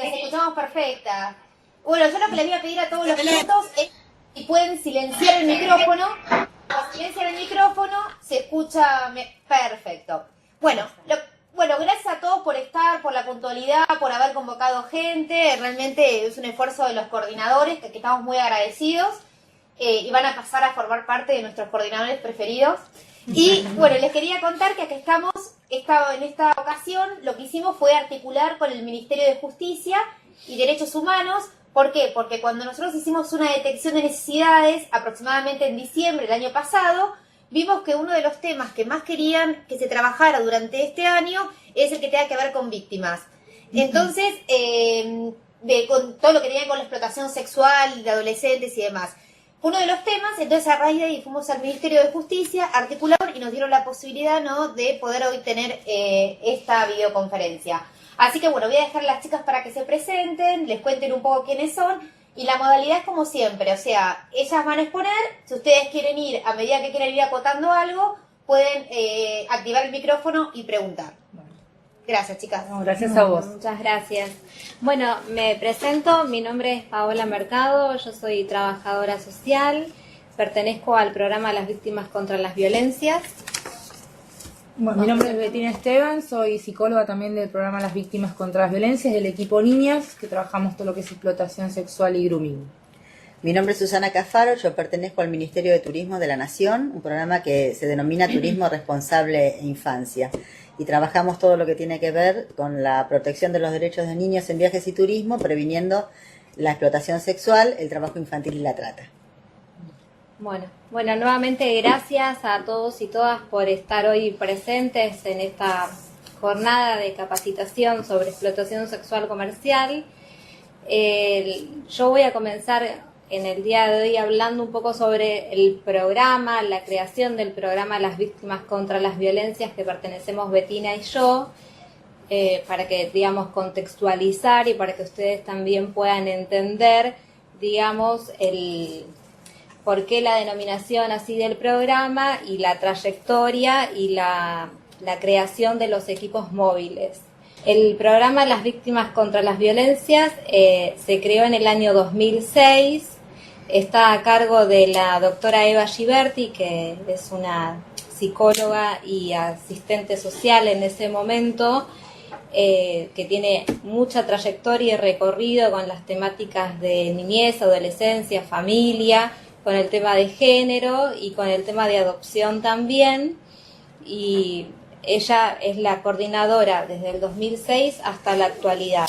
las escuchamos perfecta. Bueno, yo lo que les voy a pedir a todos los pilotos es si pueden silenciar el micrófono. Cuando silencian el micrófono, se escucha perfecto. Bueno, gracias a todos por estar, por la puntualidad, por haber convocado gente. Realmente es un esfuerzo de los coordinadores, que estamos muy agradecidos. Y van a pasar a formar parte de nuestros coordinadores preferidos. Y bueno, les quería contar que acá en esta ocasión lo que hicimos fue articular con el Ministerio de Justicia y Derechos Humanos. ¿Por qué? Porque cuando nosotros hicimos una detección de necesidades, aproximadamente en diciembre del año pasado, vimos que uno de los temas que más querían que se trabajara durante este año es el que tenga que ver con víctimas. Entonces, con todo lo que tenía con la explotación sexual de adolescentes y demás. Uno de los temas, entonces a raíz de ahí fuimos al Ministerio de Justicia, articularon y nos dieron la posibilidad, ¿no?, de poder hoy tener esta videoconferencia. Así que bueno, voy a dejar a las chicas para que se presenten, les cuenten un poco quiénes son, y la modalidad es como siempre, o sea, ellas van a exponer, si ustedes quieren ir, a medida que quieran ir acotando algo, pueden activar el micrófono y preguntar. Gracias, chicas. No, gracias a vos. Muchas gracias. Bueno, me presento, mi nombre es Paola Mercado, yo soy trabajadora social, pertenezco al programa Las Víctimas contra las Violencias. Bueno, mi nombre es Betina Esteban, soy psicóloga también del programa Las Víctimas contra las Violencias, del equipo Niñas, que trabajamos todo lo que es explotación sexual y grooming. Mi nombre es Susana Cafaro, yo pertenezco al Ministerio de Turismo de la Nación, un programa que se denomina Turismo Responsable e Infancia. Y trabajamos todo lo que tiene que ver con la protección de los derechos de niños en viajes y turismo, previniendo la explotación sexual, el trabajo infantil y la trata. Bueno, nuevamente gracias a todos y todas por estar hoy presentes en esta jornada de capacitación sobre explotación sexual comercial. Yo voy a comenzar en el día de hoy hablando un poco sobre el programa, la creación del programa Las Víctimas contra las Violencias que pertenecemos Betina y yo, para que, digamos, contextualizar y para que ustedes también puedan entender, digamos, el por qué la denominación así del programa y la trayectoria y la creación de los equipos móviles. El programa Las Víctimas contra las Violencias se creó en el año 2006, está a cargo de la doctora Eva Giberti, que es una psicóloga y asistente social en ese momento, que tiene mucha trayectoria y recorrido con las temáticas de niñez, adolescencia, familia, con el tema de género y con el tema de adopción también, y ella es la coordinadora desde el 2006 hasta la actualidad.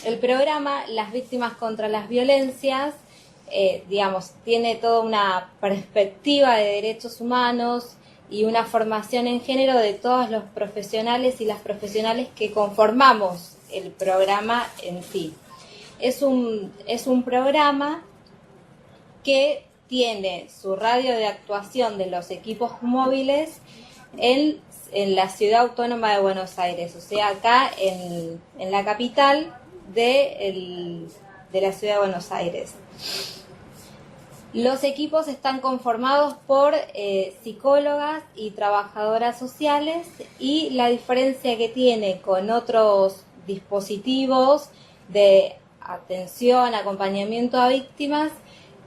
El programa Las Víctimas contra las Violencias, digamos, tiene toda una perspectiva de derechos humanos y una formación en género de todos los profesionales y las profesionales que conformamos el programa en sí. Es un programa que tiene su radio de actuación de los equipos móviles en la Ciudad Autónoma de Buenos Aires, o sea, acá en la capital de la Ciudad de Buenos Aires. Los equipos están conformados por psicólogas y trabajadoras sociales, y la diferencia que tiene con otros dispositivos de atención, acompañamiento a víctimas,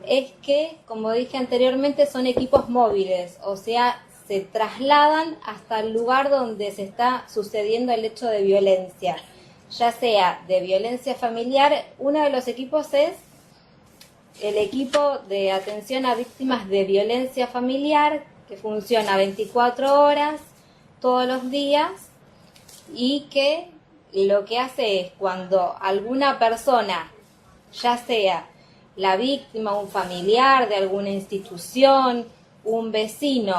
es que, como dije anteriormente, son equipos móviles, o sea, se trasladan hasta el lugar donde se está sucediendo el hecho de violencia, ya sea de violencia familiar. Uno de los equipos es el equipo de atención a víctimas de violencia familiar, que funciona 24 horas todos los días, y que lo que hace es, cuando alguna persona, ya sea la víctima, un familiar de alguna institución, un vecino,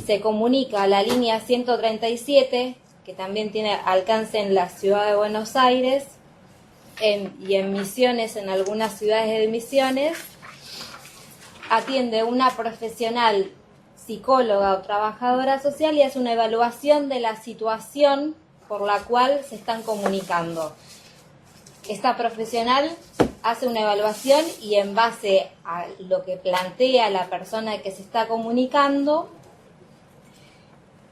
se comunica a la línea 137, que también tiene alcance en la ciudad de Buenos Aires y en Misiones, en algunas ciudades de Misiones, atiende una profesional psicóloga o trabajadora social y hace una evaluación de la situación por la cual se están comunicando. Esta profesional hace una evaluación y, en base a lo que plantea la persona que se está comunicando,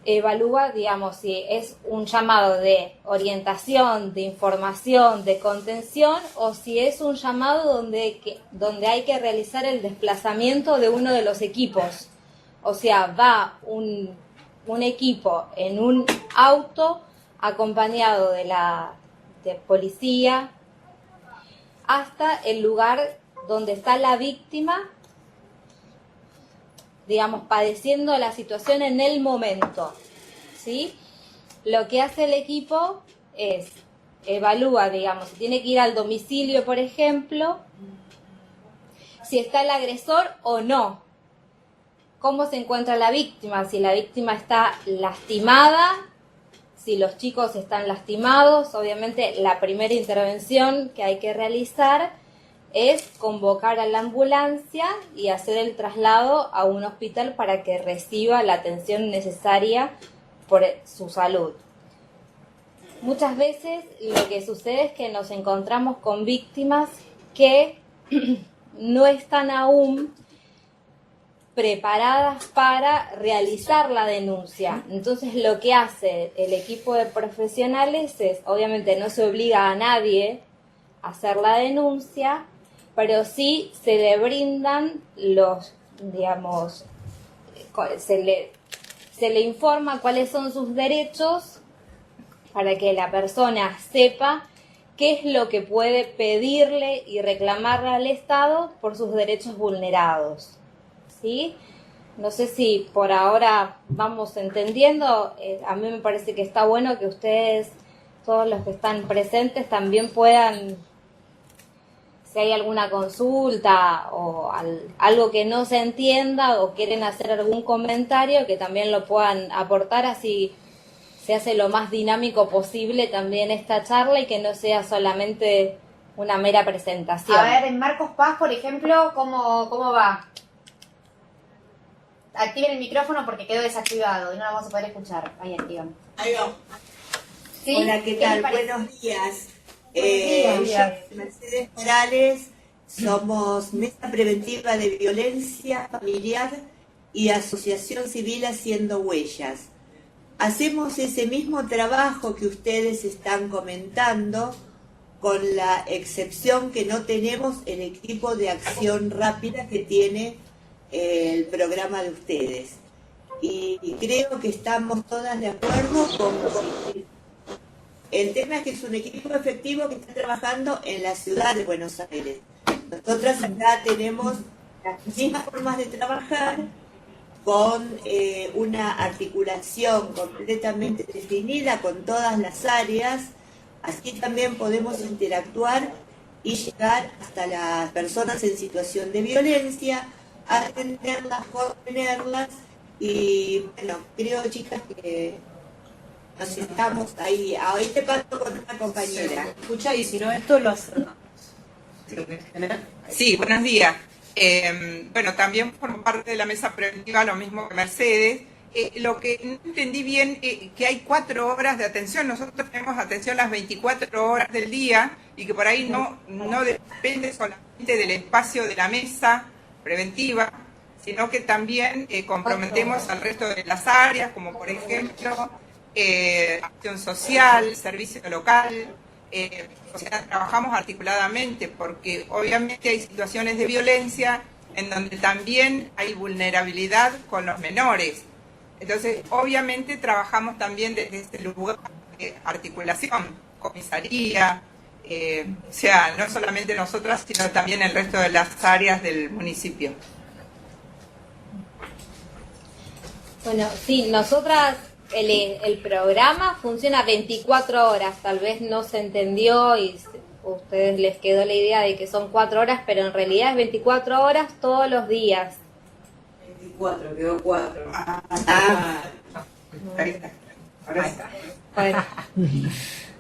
evalúa, digamos, si es un llamado de orientación, de información, de contención, o si es un llamado donde hay que realizar el desplazamiento de uno de los equipos. O sea, va un equipo en un auto acompañado de policía hasta el lugar donde está la víctima, digamos, padeciendo la situación en el momento, ¿sí? Lo que hace el equipo es evalúa, digamos, si tiene que ir al domicilio, por ejemplo, si está el agresor o no, cómo se encuentra la víctima, si la víctima está lastimada, si los chicos están lastimados. Obviamente la primera intervención que hay que realizar es convocar a la ambulancia y hacer el traslado a un hospital para que reciba la atención necesaria por su salud. Muchas veces lo que sucede es que nos encontramos con víctimas que no están aún preparadas para realizar la denuncia. Entonces lo que hace el equipo de profesionales es, obviamente no se obliga a nadie a hacer la denuncia, pero sí se le brindan los, digamos, se le informa cuáles son sus derechos para que la persona sepa qué es lo que puede pedirle y reclamarle al Estado por sus derechos vulnerados. ¿Sí? No sé si por ahora vamos entendiendo. A mí me parece que está bueno que ustedes, todos los que están presentes, también puedan, si hay alguna consulta o algo que no se entienda o quieren hacer algún comentario, que también lo puedan aportar, así se hace lo más dinámico posible también esta charla y que no sea solamente una mera presentación. A ver, en Marcos Paz, por ejemplo, ¿cómo va? Activen el micrófono porque quedó desactivado y no lo vamos a poder escuchar. Ahí activan. Ahí va. ¿Sí? Hola, ¿qué tal? les parece? Buenos días. Buenos días. Yo, Mercedes Morales, somos Mesa Preventiva de Violencia Familiar y Asociación Civil Haciendo Huellas. Hacemos ese mismo trabajo que ustedes están comentando, con la excepción que no tenemos el equipo de acción rápida que tiene el programa de ustedes. Y creo que estamos todas de acuerdo con el tema es que es un equipo efectivo que está trabajando en la ciudad de Buenos Aires. Nosotras acá tenemos las mismas formas de trabajar, con una articulación completamente definida con todas las áreas. Así también podemos interactuar y llegar hasta las personas en situación de violencia, atenderlas, contenerlas. Y bueno, creo, chicas, que nos estamos ahí. Ahí te paso con una compañera. Escucha, y si no, esto lo hacemos. Sí, buenos días. Bueno, también formo parte de la mesa preventiva, lo mismo que Mercedes. Lo que no entendí bien, que hay 4 horas de atención. Nosotros tenemos atención las 24 horas del día y que por ahí no depende solamente del espacio de la mesa preventiva, sino que también comprometemos al resto de las áreas, como por ejemplo acción social, servicio local. O sea, trabajamos articuladamente porque obviamente hay situaciones de violencia en donde también hay vulnerabilidad con los menores. Entonces, obviamente trabajamos también desde este lugar de articulación, comisaría, o sea, no solamente nosotras, sino también el resto de las áreas del municipio. Bueno, sí, nosotras, el programa funciona 24 horas, tal vez no se entendió y a ustedes les quedó la idea de que son 4 horas, pero en realidad es 24 horas todos los días. 24, quedó 4.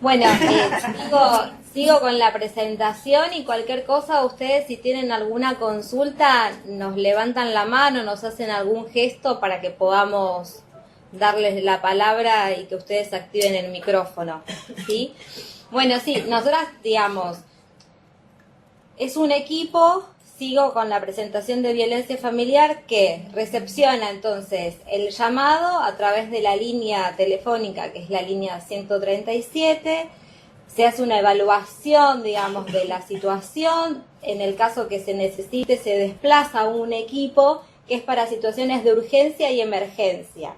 Bueno, sigo con la presentación y cualquier cosa, ustedes si tienen alguna consulta nos levantan la mano, nos hacen algún gesto para que podamos darles la palabra y que ustedes activen el micrófono, ¿sí? Bueno, sí, nosotras, digamos, es un equipo, sigo con la presentación de violencia familiar, que recepciona entonces el llamado a través de la línea telefónica, que es la línea 137, se hace una evaluación, digamos, de la situación, en el caso que se necesite se desplaza un equipo que es para situaciones de urgencia y emergencia.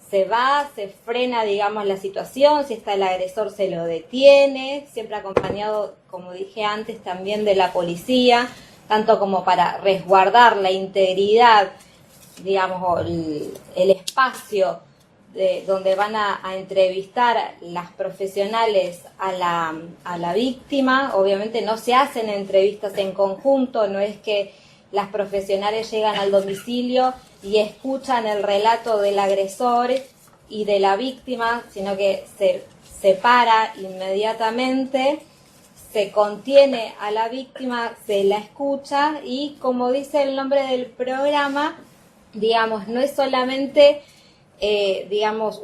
Se va, se frena, digamos, la situación, si está el agresor se lo detiene, siempre acompañado, como dije antes, también de la policía, tanto como para resguardar la integridad, digamos, el espacio donde van a entrevistar las profesionales a la víctima. Obviamente no se hacen entrevistas en conjunto, no es que las profesionales llegan al domicilio y escuchan el relato del agresor y de la víctima, sino que se separa inmediatamente, se contiene a la víctima, se la escucha y, como dice el nombre del programa, digamos, no es solamente, digamos,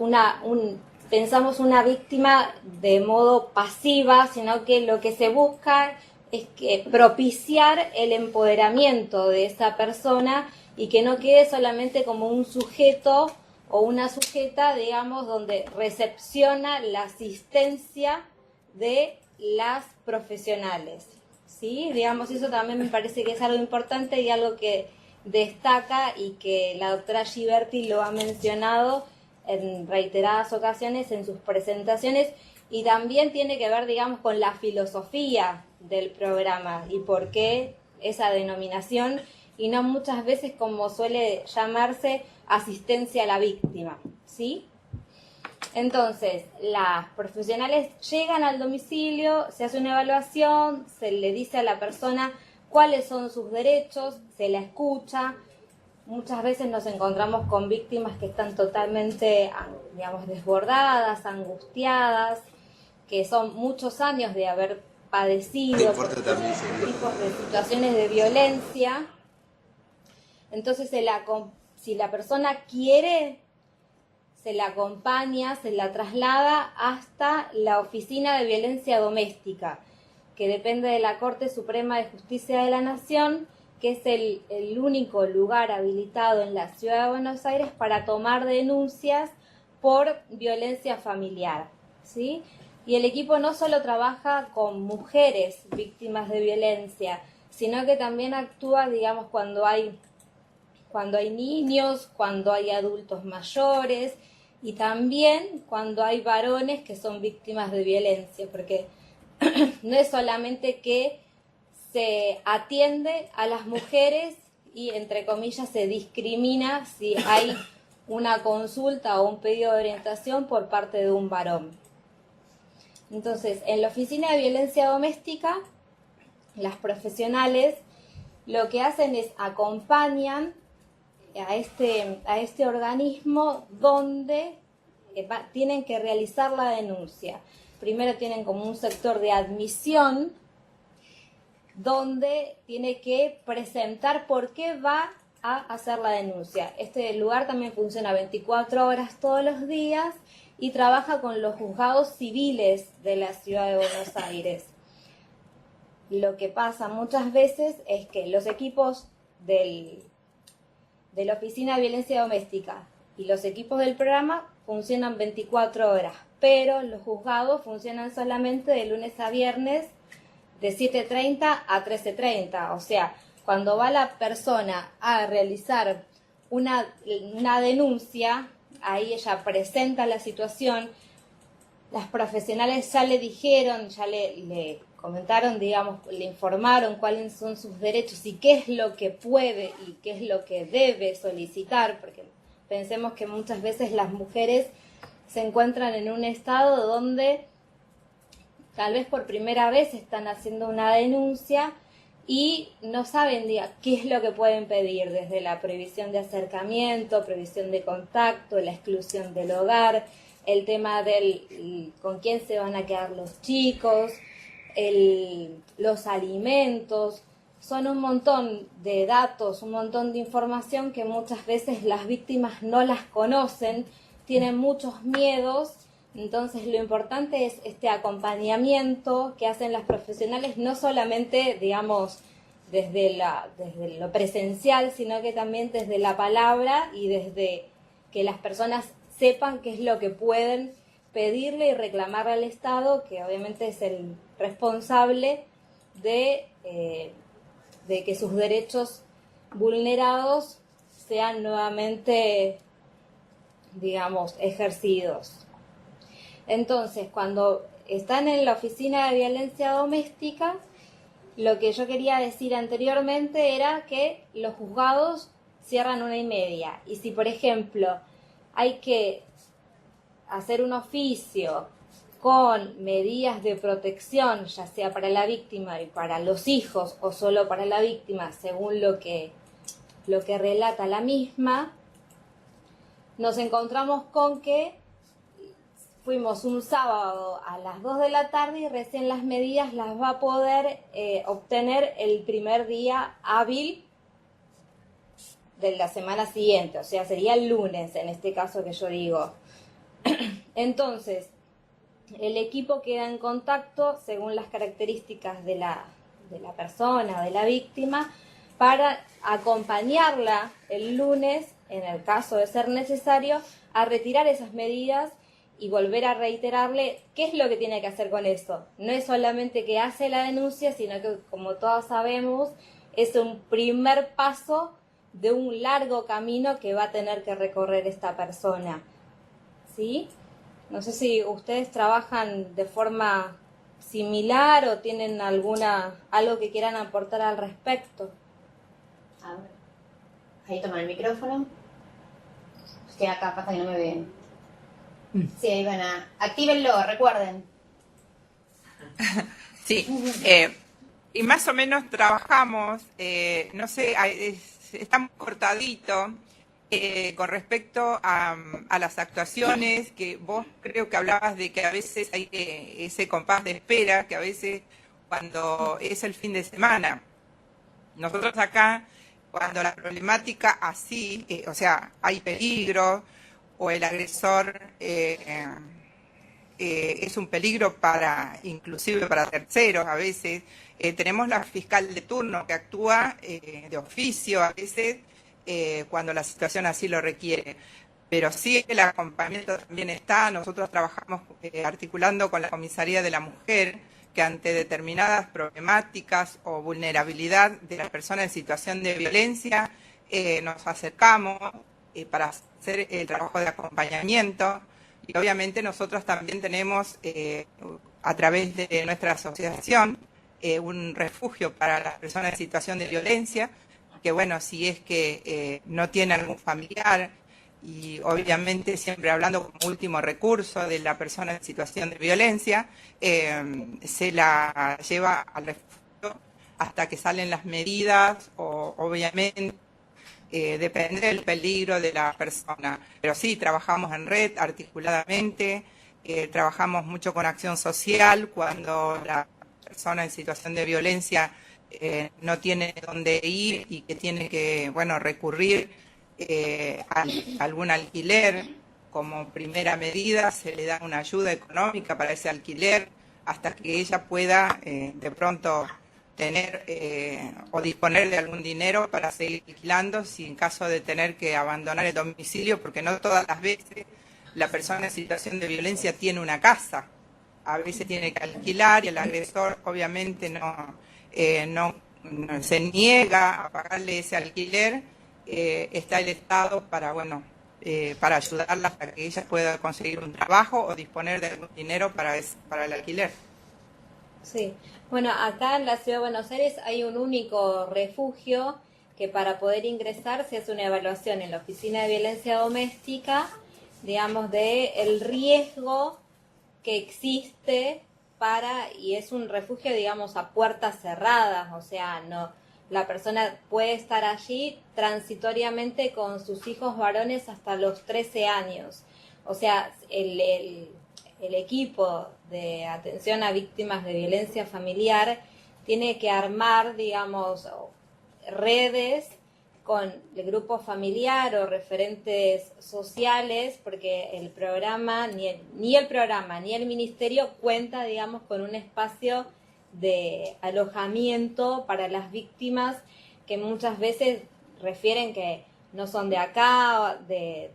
pensamos una víctima de modo pasiva, sino que lo que se busca es que propiciar el empoderamiento de esa persona y que no quede solamente como un sujeto o una sujeta, digamos, donde recepciona la asistencia de las profesionales, ¿sí? Digamos, eso también me parece que es algo importante y algo que destaca y que la doctora Giberti lo ha mencionado en reiteradas ocasiones en sus presentaciones, y también tiene que ver, digamos, con la filosofía del programa y por qué esa denominación y no muchas veces como suele llamarse asistencia a la víctima, ¿sí? Entonces, las profesionales llegan al domicilio, se hace una evaluación, se le dice a la persona cuáles son sus derechos, se la escucha. Muchas veces nos encontramos con víctimas que están totalmente, digamos, desbordadas, angustiadas, que son muchos años de haber padecido tipos de situaciones de violencia. Entonces, si la persona quiere, se la acompaña, se la traslada hasta la Oficina de Violencia Doméstica, que depende de la Corte Suprema de Justicia de la Nación, que es el único lugar habilitado en la Ciudad de Buenos Aires para tomar denuncias por violencia familiar, ¿sí? Y el equipo no solo trabaja con mujeres víctimas de violencia, sino que también actúa, digamos, cuando hay niños, cuando hay adultos mayores y también cuando hay varones que son víctimas de violencia, porque no es solamente que se atiende a las mujeres y, entre comillas, se discrimina si hay una consulta o un pedido de orientación por parte de un varón. Entonces, en la Oficina de Violencia Doméstica, las profesionales lo que hacen es acompañan a este organismo donde tienen que realizar la denuncia. Primero tienen como un sector de admisión donde tiene que presentar por qué va a hacer la denuncia. Este lugar también funciona 24 horas todos los días y trabaja con los juzgados civiles de la Ciudad de Buenos Aires. Lo que pasa muchas veces es que los equipos de la Oficina de Violencia Doméstica y los equipos del programa funcionan 24 horas, pero los juzgados funcionan solamente de lunes a viernes de 7:30 a 13:30. O sea, cuando va la persona a realizar una denuncia, ahí ella presenta la situación, las profesionales ya le dijeron, ya le comentaron, digamos, le informaron cuáles son sus derechos y qué es lo que puede y qué es lo que debe solicitar, porque pensemos que muchas veces las mujeres se encuentran en un estado donde tal vez por primera vez están haciendo una denuncia y no saben qué es lo que pueden pedir, desde la prohibición de acercamiento, prohibición de contacto, la exclusión del hogar, el tema del con quién se van a quedar los chicos, los alimentos. Son un montón de datos, un montón de información que muchas veces las víctimas no las conocen, tienen muchos miedos. Entonces lo importante es este acompañamiento que hacen las profesionales, no solamente, digamos, desde lo presencial, sino que también desde la palabra y desde que las personas sepan qué es lo que pueden pedirle y reclamarle al Estado, que obviamente es el responsable de que sus derechos vulnerados sean nuevamente, digamos, ejercidos. Entonces, cuando están en la oficina de violencia doméstica, lo que yo quería decir anteriormente era que los juzgados cierran 1:30. Y si, por ejemplo, hay que hacer un oficio con medidas de protección, ya sea para la víctima y para los hijos o solo para la víctima, según lo que relata la misma, nos encontramos con que fuimos un sábado a las 2 de la tarde y recién las medidas las va a poder obtener el primer día hábil de la semana siguiente, o sea, sería el lunes en este caso que yo digo. Entonces, el equipo queda en contacto según las características de la persona, de la víctima, para acompañarla el lunes, en el caso de ser necesario, a retirar esas medidas y volver a reiterarle qué es lo que tiene que hacer con eso. No es solamente que hace la denuncia, sino que, como todos sabemos, es un primer paso de un largo camino que va a tener que recorrer esta persona. ¿Sí? No sé si ustedes trabajan de forma similar o tienen algo que quieran aportar al respecto. A ver. Ahí toman el micrófono. Estoy acá, pasa que no me ven. Sí, ahí van a... Actívenlo, recuerden. Sí, y más o menos trabajamos, no sé, está muy cortadito con respecto a las actuaciones, que vos creo que hablabas de que a veces hay ese compás de espera, que a veces cuando es el fin de semana. Nosotros acá, cuando la problemática así, o sea, hay peligro, o el agresor es un peligro inclusive para terceros a veces, tenemos la fiscal de turno que actúa de oficio a veces cuando la situación así lo requiere. Pero sí el acompañamiento también está. Nosotros trabajamos articulando con la Comisaría de la Mujer, que ante determinadas problemáticas o vulnerabilidad de la persona en situación de violencia, nos acercamos para hacer el trabajo de acompañamiento. Y obviamente nosotros también tenemos, a través de nuestra asociación, un refugio para las personas en situación de violencia, que bueno, si es que no tiene algún familiar, y obviamente siempre hablando como último recurso de la persona en situación de violencia, se la lleva al refugio hasta que salen las medidas, o obviamente depende del peligro de la persona. Pero sí, trabajamos en red, articuladamente, trabajamos mucho con acción social cuando la persona en situación de violencia no tiene dónde ir y que tiene que, bueno, recurrir a algún alquiler. Como primera medida se le da una ayuda económica para ese alquiler hasta que ella pueda de pronto tener o disponer de algún dinero para seguir alquilando, si en caso de tener que abandonar el domicilio, porque no todas las veces la persona en situación de violencia tiene una casa. A veces tiene que alquilar y el agresor obviamente no se niega a pagarle ese alquiler. Está el Estado para, bueno, para ayudarla para que ella pueda conseguir un trabajo o disponer de algún dinero para el alquiler. Sí, bueno, acá en la Ciudad de Buenos Aires hay un único refugio que para poder ingresar se hace una evaluación en la Oficina de Violencia Doméstica, digamos, de el riesgo que existe y es un refugio, digamos, a puertas cerradas, o sea, no, la persona puede estar allí transitoriamente con sus hijos varones hasta los 13 años. O sea, el equipo de atención a víctimas de violencia familiar tiene que armar, digamos, redes con el grupo familiar o referentes sociales, porque el programa, ni el programa, ni el ministerio cuenta, digamos, con un espacio de alojamiento para las víctimas que muchas veces refieren que no son de acá,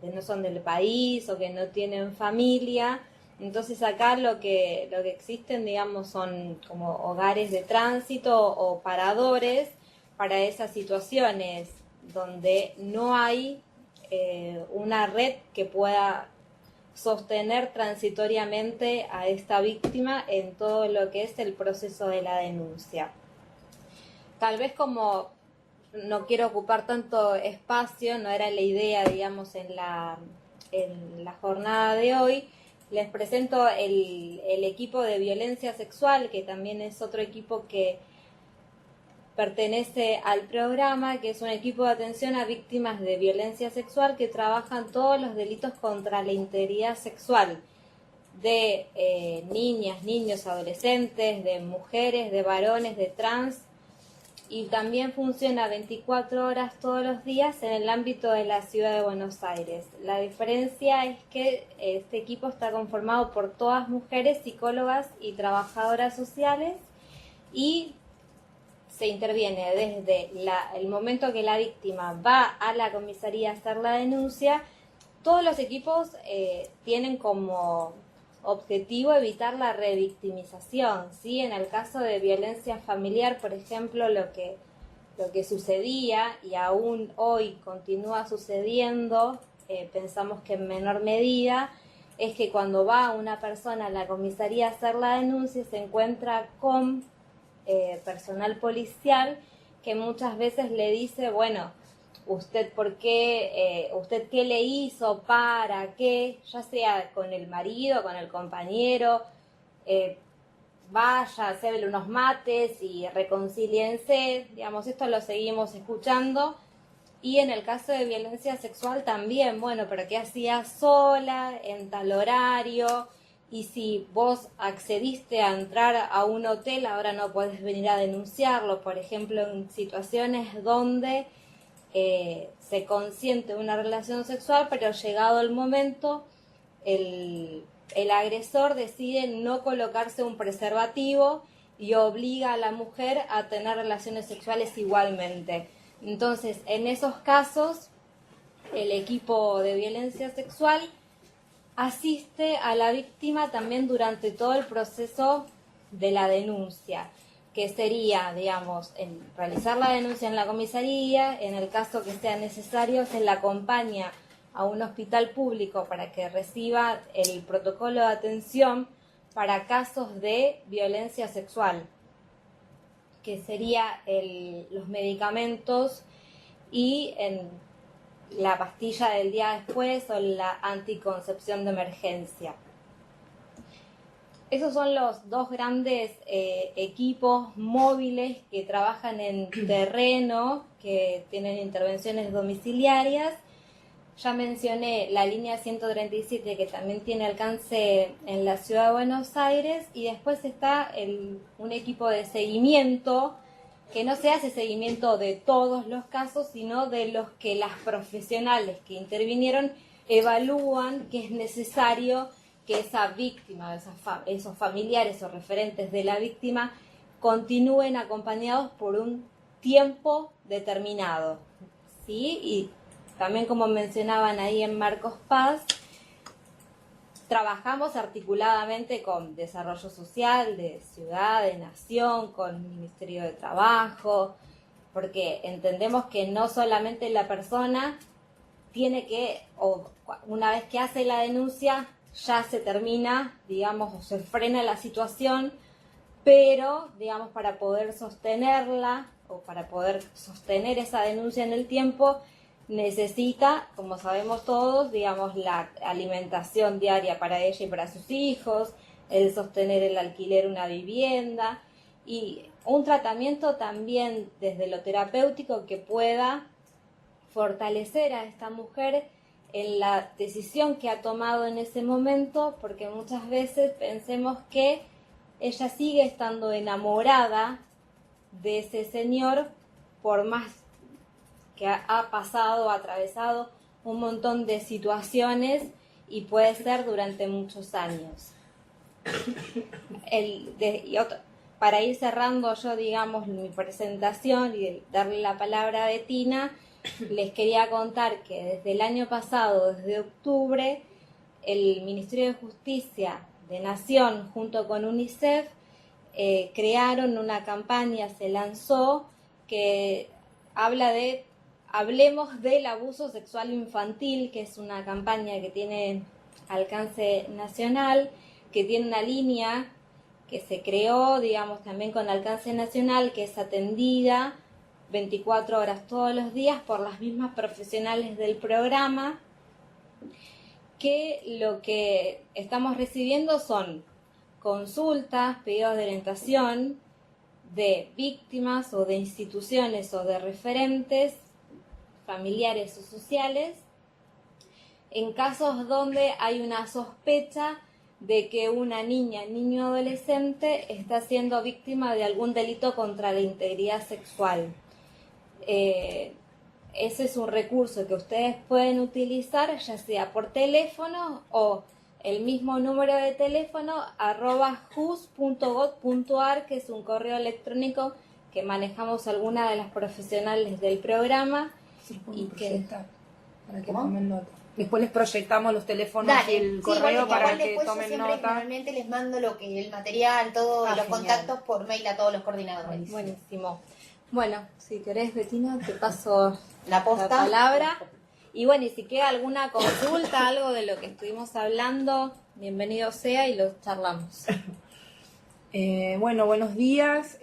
no son del país o que no tienen familia. Entonces acá lo que existen, digamos, son como hogares de tránsito o paradores para esas situaciones donde no hay una red que pueda sostener transitoriamente a esta víctima en todo lo que es el proceso de la denuncia. Tal vez como no quiero ocupar tanto espacio, no era la idea, digamos, en la jornada de hoy, les presento el equipo de violencia sexual, que también es otro equipo que pertenece al programa, que es un equipo de atención a víctimas de violencia sexual que trabajan todos los delitos contra la integridad sexual de niñas, niños, adolescentes, de mujeres, de varones, de trans, y también funciona 24 horas todos los días en el ámbito de la ciudad de Buenos Aires. La diferencia es que este equipo está conformado por todas mujeres, psicólogas y trabajadoras sociales, y se interviene desde el momento que la víctima va a la comisaría a hacer la denuncia. Todos los equipos tienen como objetivo evitar la revictimización, ¿sí? En el caso de violencia familiar, por ejemplo, lo que sucedía y aún hoy continúa sucediendo, pensamos que en menor medida, es que cuando va una persona a la comisaría a hacer la denuncia se encuentra con personal policial que muchas veces le dice, bueno, usted por qué, usted qué le hizo, para qué, ya sea con el marido, con el compañero, vaya, cébele unos mates y reconcíliense, digamos, esto lo seguimos escuchando. Y en el caso de violencia sexual también, bueno, pero ¿qué hacía sola, en tal horario? Y si vos accediste a entrar a un hotel, ahora no podés venir a denunciarlo, por ejemplo, en situaciones donde se consiente una relación sexual, pero llegado el momento, el agresor decide no colocarse un preservativo y obliga a la mujer a tener relaciones sexuales igualmente. Entonces, en esos casos, el equipo de violencia sexual asiste a la víctima también durante todo el proceso de la denuncia, que sería, digamos, en realizar la denuncia en la comisaría, en el caso que sea necesario, se la acompaña a un hospital público para que reciba el protocolo de atención para casos de violencia sexual, que sería los medicamentos y en la pastilla del día después o la anticoncepción de emergencia. Esos son los dos grandes equipos móviles que trabajan en terreno, que tienen intervenciones domiciliarias. Ya mencioné la línea 137, que también tiene alcance en la ciudad de Buenos Aires, y después está un equipo de seguimiento, que no se hace seguimiento de todos los casos, sino de los que las profesionales que intervinieron evalúan que es necesario que esa víctima, esos familiares o referentes de la víctima continúen acompañados por un tiempo determinado, ¿sí? Y también, como mencionaban ahí en Marcos Paz, trabajamos articuladamente con Desarrollo Social de Ciudad, de Nación, con el Ministerio de Trabajo, porque entendemos que no solamente la persona tiene que, o una vez que hace la denuncia, ya se termina, digamos, o se frena la situación, pero, digamos, para poder sostenerla o para poder sostener esa denuncia en el tiempo, necesita, como sabemos todos, digamos, la alimentación diaria para ella y para sus hijos, el sostener el alquiler, una vivienda, y un tratamiento también desde lo terapéutico que pueda fortalecer a esta mujer en la decisión que ha tomado en ese momento, porque muchas veces pensemos que ella sigue estando enamorada de ese señor, por más que ha pasado, ha atravesado un montón de situaciones, y puede ser durante muchos años. para ir cerrando yo, digamos, mi presentación y darle la palabra a Bettina, les quería contar que desde el año pasado, desde octubre, el Ministerio de Justicia de Nación junto con UNICEF crearon una campaña, se lanzó, que habla de Hablemos del abuso sexual infantil, que es una campaña que tiene alcance nacional, que tiene una línea que se creó, digamos, también con alcance nacional, que es atendida 24 horas todos los días por las mismas profesionales del programa, que lo que estamos recibiendo son consultas, pedidos de orientación de víctimas o de instituciones o de referentes familiares o sociales en casos donde hay una sospecha de que una niña, niño o adolescente está siendo víctima de algún delito contra la integridad sexual. Ese es un recurso que ustedes pueden utilizar ya sea por teléfono o el mismo número de teléfono @jus.gov.ar, que es un correo electrónico que manejamos algunas de las profesionales del programa. Y que para que tomen nota. Después les proyectamos los teléfonos Dale, y el sí, correo bueno, para igual que después yo tomen siempre nota. generalmente les mando el material, todos los Genial. contactos por mail a todos los coordinadores. buenísimo. Bueno, si querés, Bettina, te paso La posta. la palabra. Y bueno, y si queda alguna consulta, algo de lo que estuvimos hablando, bienvenido sea y lo charlamos. Bueno, buenos días.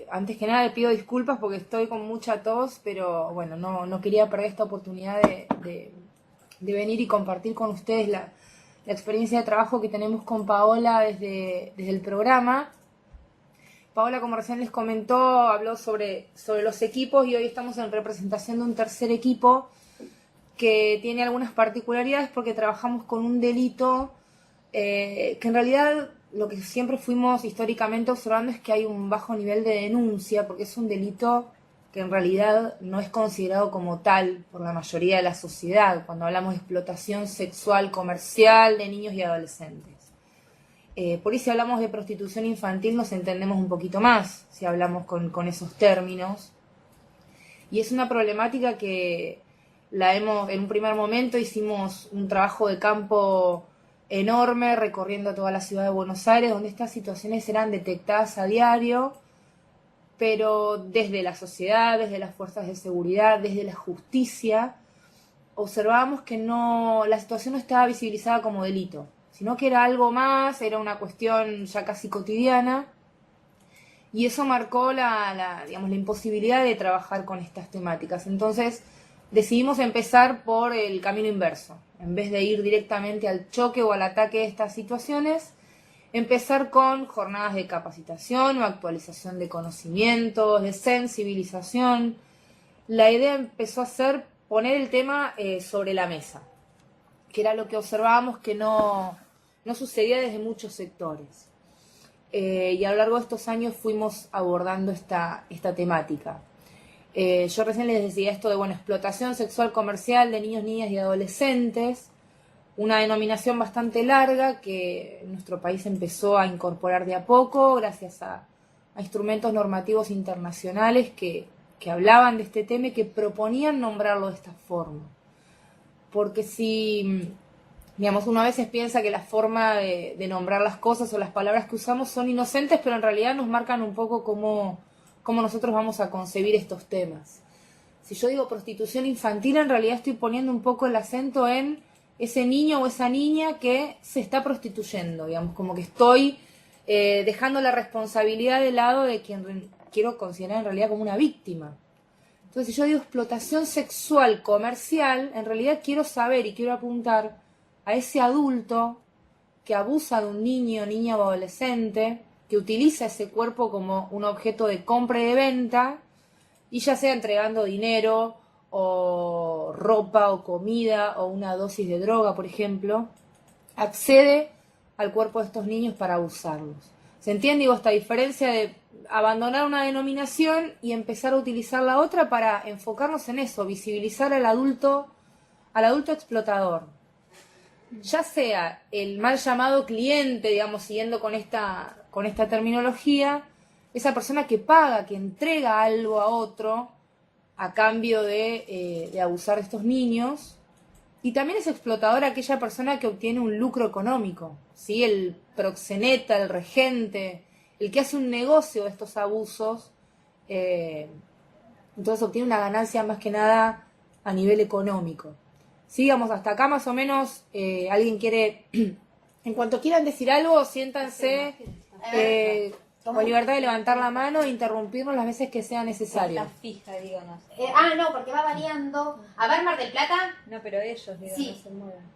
Antes que nada le pido disculpas porque estoy con mucha tos, pero bueno, no quería perder esta oportunidad de venir y compartir con ustedes la experiencia de trabajo que tenemos con Paola desde el programa. Paola, como recién les comentó, habló sobre los equipos y hoy estamos en representación de un tercer equipo que tiene algunas particularidades porque trabajamos con un delito que en realidad lo que siempre fuimos históricamente observando es que hay un bajo nivel de denuncia porque es un delito que en realidad no es considerado como tal por la mayoría de la sociedad cuando hablamos de explotación sexual comercial de niños y adolescentes. Por ahí si hablamos de prostitución infantil nos entendemos un poquito más si hablamos con esos términos. Y es una problemática que en un primer momento hicimos un trabajo de campo enorme recorriendo toda la ciudad de Buenos Aires, donde estas situaciones eran detectadas a diario, pero desde la sociedad, desde las fuerzas de seguridad, desde la justicia, observábamos que la situación no estaba visibilizada como delito, sino que era algo más, era una cuestión ya casi cotidiana, y eso marcó la imposibilidad de trabajar con estas temáticas. Entonces decidimos empezar por el camino inverso. En vez de ir directamente al choque o al ataque de estas situaciones, empezar con jornadas de capacitación o actualización de conocimientos, de sensibilización. La idea empezó a ser poner el tema sobre la mesa, que era lo que observábamos que no sucedía desde muchos sectores. Y a lo largo de estos años fuimos abordando esta temática. Yo recién les decía esto de explotación sexual comercial de niños, niñas y adolescentes, una denominación bastante larga que nuestro país empezó a incorporar de a poco gracias a instrumentos normativos internacionales que hablaban de este tema y que proponían nombrarlo de esta forma. Porque si, uno a veces piensa que la forma de nombrar las cosas o las palabras que usamos son inocentes, pero en realidad nos marcan un poco cómo nosotros vamos a concebir estos temas. Si yo digo prostitución infantil, en realidad estoy poniendo un poco el acento en ese niño o esa niña que se está prostituyendo, como que estoy dejando la responsabilidad de lado de quien quiero considerar en realidad como una víctima. Entonces, si yo digo explotación sexual comercial, en realidad quiero saber y quiero apuntar a ese adulto que abusa de un niño, niña o adolescente, que utiliza ese cuerpo como un objeto de compra y de venta, y ya sea entregando dinero o ropa o comida o una dosis de droga, por ejemplo, accede al cuerpo de estos niños para abusarlos. ¿Se entiende? Esta diferencia de abandonar una denominación y empezar a utilizar la otra para enfocarnos en eso, visibilizar al adulto explotador. Ya sea el mal llamado cliente, siguiendo con esta terminología, esa persona que paga, que entrega algo a otro a cambio de abusar de estos niños. Y también es explotadora aquella persona que obtiene un lucro económico, ¿sí? El proxeneta, el regente, el que hace un negocio de estos abusos, entonces obtiene una ganancia más que nada a nivel económico. Sigamos hasta acá más o menos. ¿Alguien quiere, en cuanto quieran decir algo, siéntanse con libertad de levantar la mano e interrumpirnos las veces que sea necesario? Está fija, díganos. No, porque va variando. A ver, Mar del Plata. No, pero ellos, digo, Sí. no se muevan.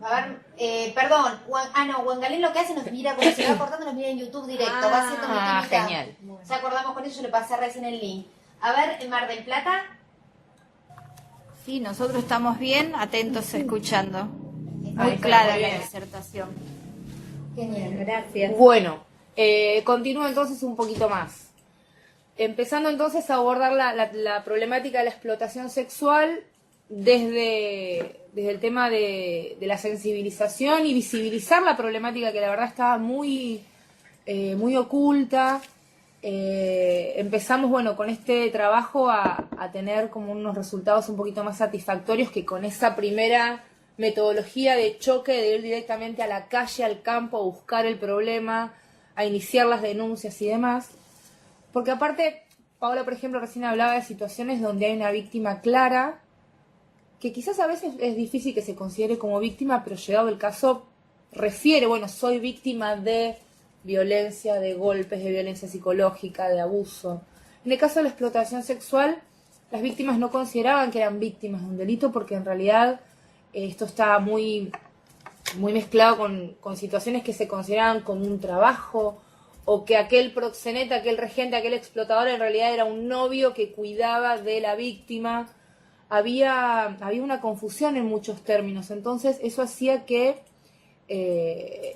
A ver, perdón. Wangalén lo que hace nos mira, cuando se va cortando, nos mira en YouTube directo. Va haciendo mitad y mitad. Genial. Ya acordamos con eso, yo le pasé recién el link. A ver, Mar del Plata. Sí, nosotros estamos bien, atentos escuchando. Muy Ahí está, clara muy la bien. disertación. Genial. Gracias. Bueno, continúo entonces un poquito más. Empezando entonces a abordar la problemática de la explotación sexual desde el tema de la sensibilización y visibilizar la problemática que la verdad estaba muy oculta. Empezamos, bueno, con este trabajo a tener como unos resultados un poquito más satisfactorios que con esa primera metodología de choque, de ir directamente a la calle, al campo, a buscar el problema, a iniciar las denuncias y demás. Porque aparte, Paola, por ejemplo, recién hablaba de situaciones donde hay una víctima clara, que quizás a veces es difícil que se considere como víctima, pero llegado el caso refiere, bueno, soy víctima de violencia, de golpes, de violencia psicológica, de abuso. En el caso de la explotación sexual, las víctimas no consideraban que eran víctimas de un delito porque en realidad esto está muy mezclado con situaciones que se consideraban como un trabajo, o que aquel proxeneta, aquel regente, aquel explotador en realidad era un novio que cuidaba de la víctima. Había una confusión en muchos términos, entonces eso hacía que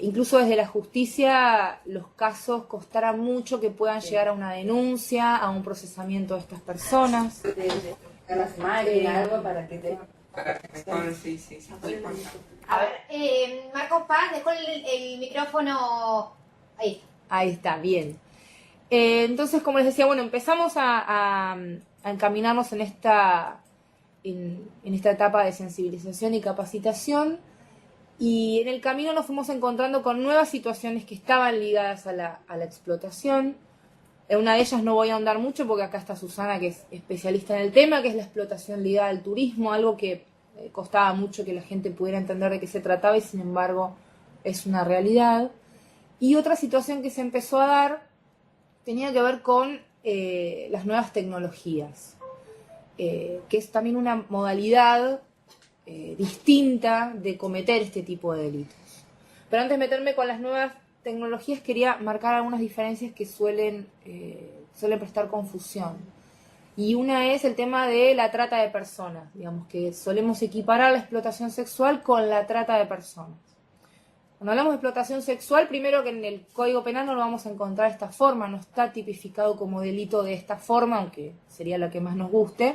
incluso desde la justicia los casos costaran mucho que puedan llegar a una denuncia, a un procesamiento de estas personas. algo para que te... Sí, sí, sí. A ver, Marcos Paz dejó el micrófono. Ahí está. Ahí está, bien. Entonces, como les decía, bueno, empezamos a encaminarnos en esta etapa de sensibilización y capacitación, y en el camino nos fuimos encontrando con nuevas situaciones que estaban ligadas a la explotación. En una de ellas no voy a ahondar mucho porque acá está Susana, que es especialista en el tema, que es la explotación ligada al turismo, algo que costaba mucho que la gente pudiera entender de qué se trataba y sin embargo es una realidad. Y otra situación que se empezó a dar tenía que ver con las nuevas tecnologías, que es también una modalidad distinta de cometer este tipo de delitos. Pero antes de meterme con las nuevas tecnologías, quería marcar algunas diferencias que suelen prestar confusión. Y una es el tema de la trata de personas, digamos que solemos equiparar la explotación sexual con la trata de personas. Cuando hablamos de explotación sexual, primero que en el Código Penal no lo vamos a encontrar de esta forma, no está tipificado como delito de esta forma, aunque sería la que más nos guste.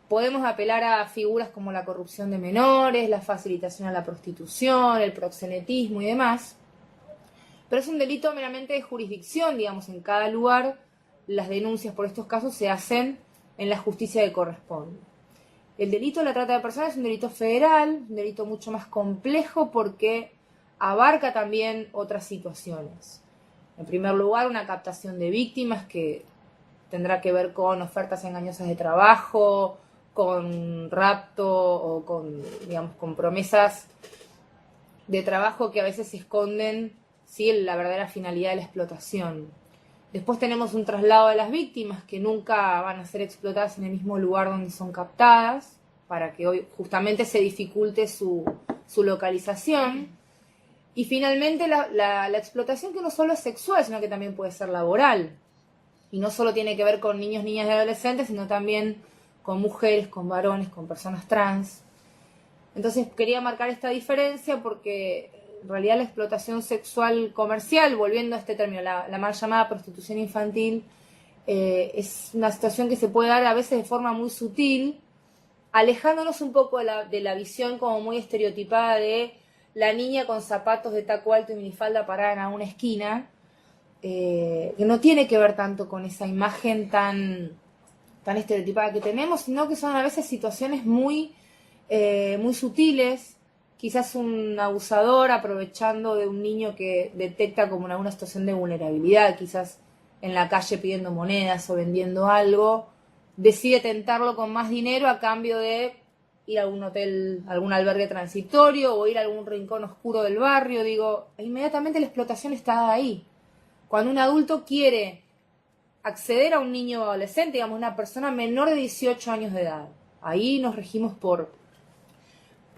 Podemos apelar a figuras como la corrupción de menores, la facilitación a la prostitución, el proxenetismo y demás. Pero es un delito meramente de jurisdicción, digamos, en cada lugar las denuncias por estos casos se hacen en la justicia que corresponde. El delito de la trata de personas es un delito federal, un delito mucho más complejo porque abarca también otras situaciones. En primer lugar, una captación de víctimas que tendrá que ver con ofertas engañosas de trabajo, con rapto o con promesas de trabajo que a veces se esconden, ¿sí?, la verdadera finalidad de la explotación. Después tenemos un traslado de las víctimas que nunca van a ser explotadas en el mismo lugar donde son captadas, para que hoy justamente se dificulte su localización. Y finalmente la explotación, que no solo es sexual, sino que también puede ser laboral. Y no solo tiene que ver con niños, niñas y adolescentes, sino también con mujeres, con varones, con personas trans. Entonces quería marcar esta diferencia porque en realidad la explotación sexual comercial, volviendo a este término, la mal llamada prostitución infantil, es una situación que se puede dar a veces de forma muy sutil, alejándonos un poco de la visión como muy estereotipada de la niña con zapatos de taco alto y minifalda parada en una esquina, que no tiene que ver tanto con esa imagen tan estereotipada que tenemos, sino que son a veces situaciones muy sutiles. Quizás un abusador aprovechando de un niño que detecta como una situación de vulnerabilidad, quizás en la calle pidiendo monedas o vendiendo algo, decide tentarlo con más dinero a cambio de ir a algún hotel, algún albergue transitorio o ir a algún rincón oscuro del barrio. Digo, inmediatamente la explotación está ahí. Cuando un adulto quiere acceder a un niño o adolescente, digamos, una persona menor de 18 años de edad, ahí nos regimos por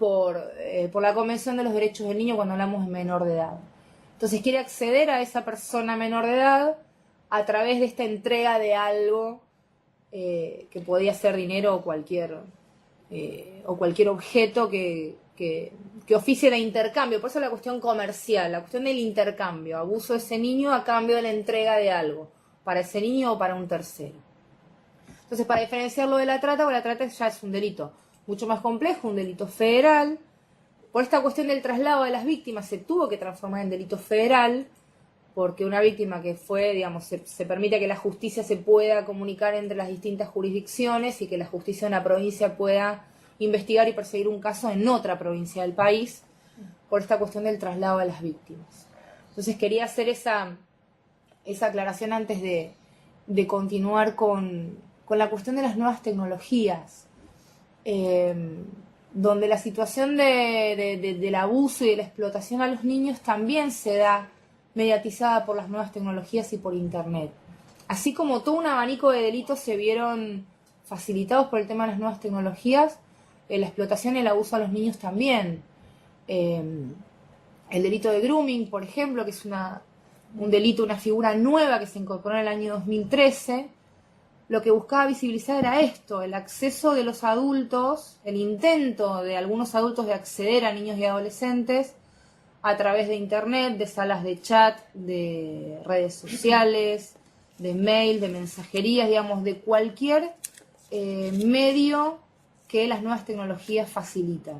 la Convención de los Derechos del Niño cuando hablamos de menor de edad. Entonces quiere acceder a esa persona menor de edad a través de esta entrega de algo que podía ser dinero o cualquier objeto que oficie de intercambio. Por eso la cuestión comercial, la cuestión del intercambio, abuso de ese niño a cambio de la entrega de algo, para ese niño o para un tercero. Entonces, para diferenciarlo de la trata, porque la trata ya es un delito mucho más complejo, un delito federal. Por esta cuestión del traslado de las víctimas se tuvo que transformar en delito federal, porque una víctima que fue, digamos, se permite que la justicia se pueda comunicar entre las distintas jurisdicciones y que la justicia de una provincia pueda investigar y perseguir un caso en otra provincia del país, por esta cuestión del traslado de las víctimas. Entonces quería hacer esa aclaración antes de continuar con la cuestión de las nuevas tecnologías, donde la situación del abuso y de la explotación a los niños también se da mediatizada por las nuevas tecnologías y por Internet. Así como todo un abanico de delitos se vieron facilitados por el tema de las nuevas tecnologías, la explotación y el abuso a los niños también. El delito de grooming, por ejemplo, que es un delito, una figura nueva que se incorporó en el año 2013, lo que buscaba visibilizar era esto, el acceso de los adultos, el intento de algunos adultos de acceder a niños y adolescentes a través de Internet, de salas de chat, de redes sociales, de mail, de mensajerías, digamos, de cualquier medio que las nuevas tecnologías facilitan.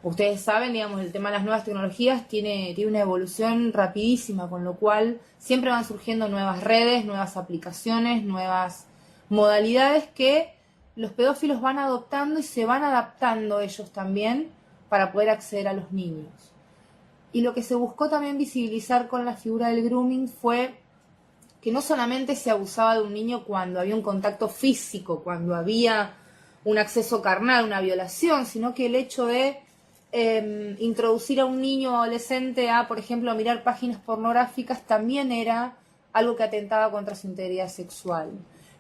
Ustedes saben, digamos, el tema de las nuevas tecnologías tiene una evolución rapidísima, con lo cual siempre van surgiendo nuevas redes, nuevas aplicaciones, nuevas modalidades que los pedófilos van adoptando y se van adaptando ellos también para poder acceder a los niños. Y lo que se buscó también visibilizar con la figura del grooming fue que no solamente se abusaba de un niño cuando había un contacto físico, cuando había un acceso carnal, una violación, sino que el hecho de introducir a un niño o adolescente a, por ejemplo, a mirar páginas pornográficas también era algo que atentaba contra su integridad sexual.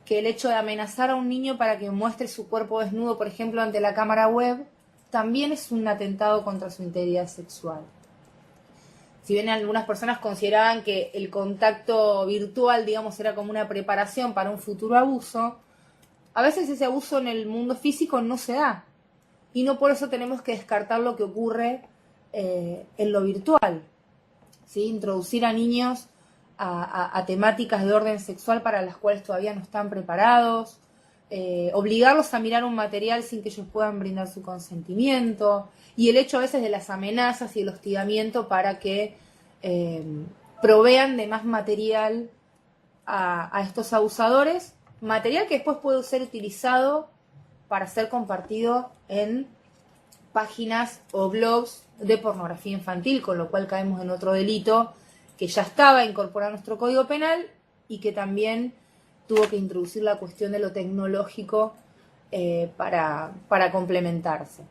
Que el hecho de amenazar a un niño para que muestre su cuerpo desnudo, por ejemplo, ante la cámara web, también es un atentado contra su integridad sexual. Si bien algunas personas consideraban que el contacto virtual, digamos, era como una preparación para un futuro abuso, a veces ese abuso en el mundo físico no se da. Y no por eso tenemos que descartar lo que ocurre en lo virtual. ¿Sí? Introducir a niños a temáticas de orden sexual para las cuales todavía no están preparados, obligarlos a mirar un material sin que ellos puedan brindar su consentimiento, y el hecho a veces de las amenazas y el hostigamiento para que provean de más material a estos abusadores, material que después puede ser utilizado para ser compartido en páginas o blogs de pornografía infantil, con lo cual caemos en otro delito que ya estaba incorporado a nuestro Código Penal y que también tuvo que introducir la cuestión de lo tecnológico para complementarse.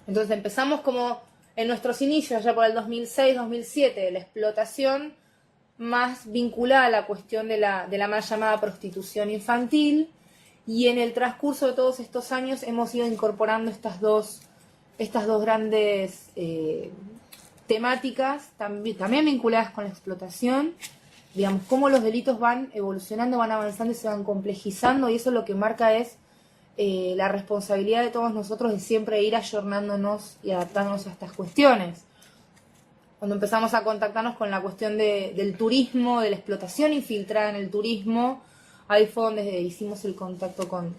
Entonces empezamos como en nuestros inicios, ya por el 2006-2007, la explotación más vinculada a la cuestión de la mal llamada prostitución infantil, y en el transcurso de todos estos años hemos ido incorporando estas dos grandes temáticas, también vinculadas con la explotación, digamos, cómo los delitos van evolucionando, van avanzando y se van complejizando, y eso lo que marca es la responsabilidad de todos nosotros de siempre ir ayornándonos y adaptándonos a estas cuestiones. Cuando empezamos a contactarnos con la cuestión del turismo, de la explotación infiltrada en el turismo, ahí fue donde hicimos el contacto con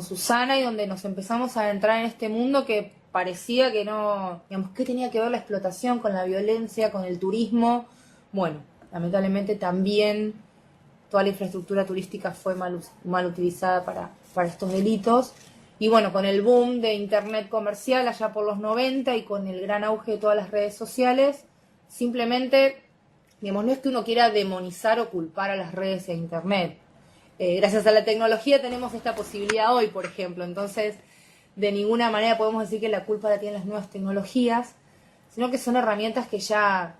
Susana y donde nos empezamos a adentrar en este mundo que parecía que no, digamos, ¿qué tenía que ver la explotación con la violencia, con el turismo? Bueno, lamentablemente también toda la infraestructura turística fue mal utilizada para estos delitos. Y bueno, con el boom de Internet comercial allá por los 90 y con el gran auge de todas las redes sociales, simplemente, digamos, no es que uno quiera demonizar o culpar a las redes e Internet. Gracias a la tecnología tenemos esta posibilidad hoy, por ejemplo. Entonces, de ninguna manera podemos decir que la culpa la tienen las nuevas tecnologías, sino que son herramientas que ya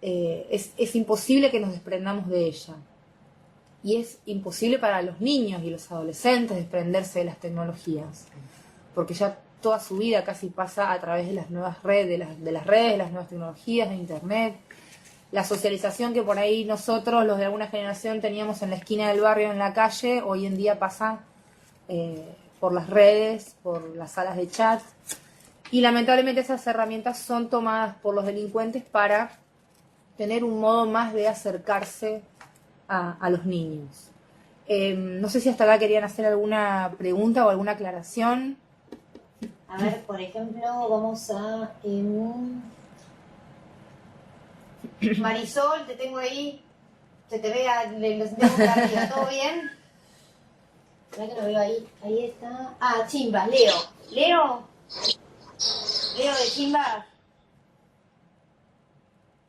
es imposible que nos desprendamos de ella. Y es imposible para los niños y los adolescentes desprenderse de las tecnologías, porque ya toda su vida casi pasa a través de las nuevas redes, de las redes, de las nuevas tecnologías, de Internet. La socialización que por ahí nosotros, los de alguna generación, teníamos en la esquina del barrio, en la calle, hoy en día pasa por las redes, por las salas de chat. Y lamentablemente esas herramientas son tomadas por los delincuentes para tener un modo más de acercarse a los niños. No sé si hasta acá querían hacer alguna pregunta o alguna aclaración. A ver, por ejemplo, vamos a... Marisol, te tengo ahí. Se te ve los dedos de arriba. ¿Todo bien? ¿Verdad que lo veo ahí? Ahí está. Ah, Chimba, Leo. ¿Leo? ¿Leo de Chimba?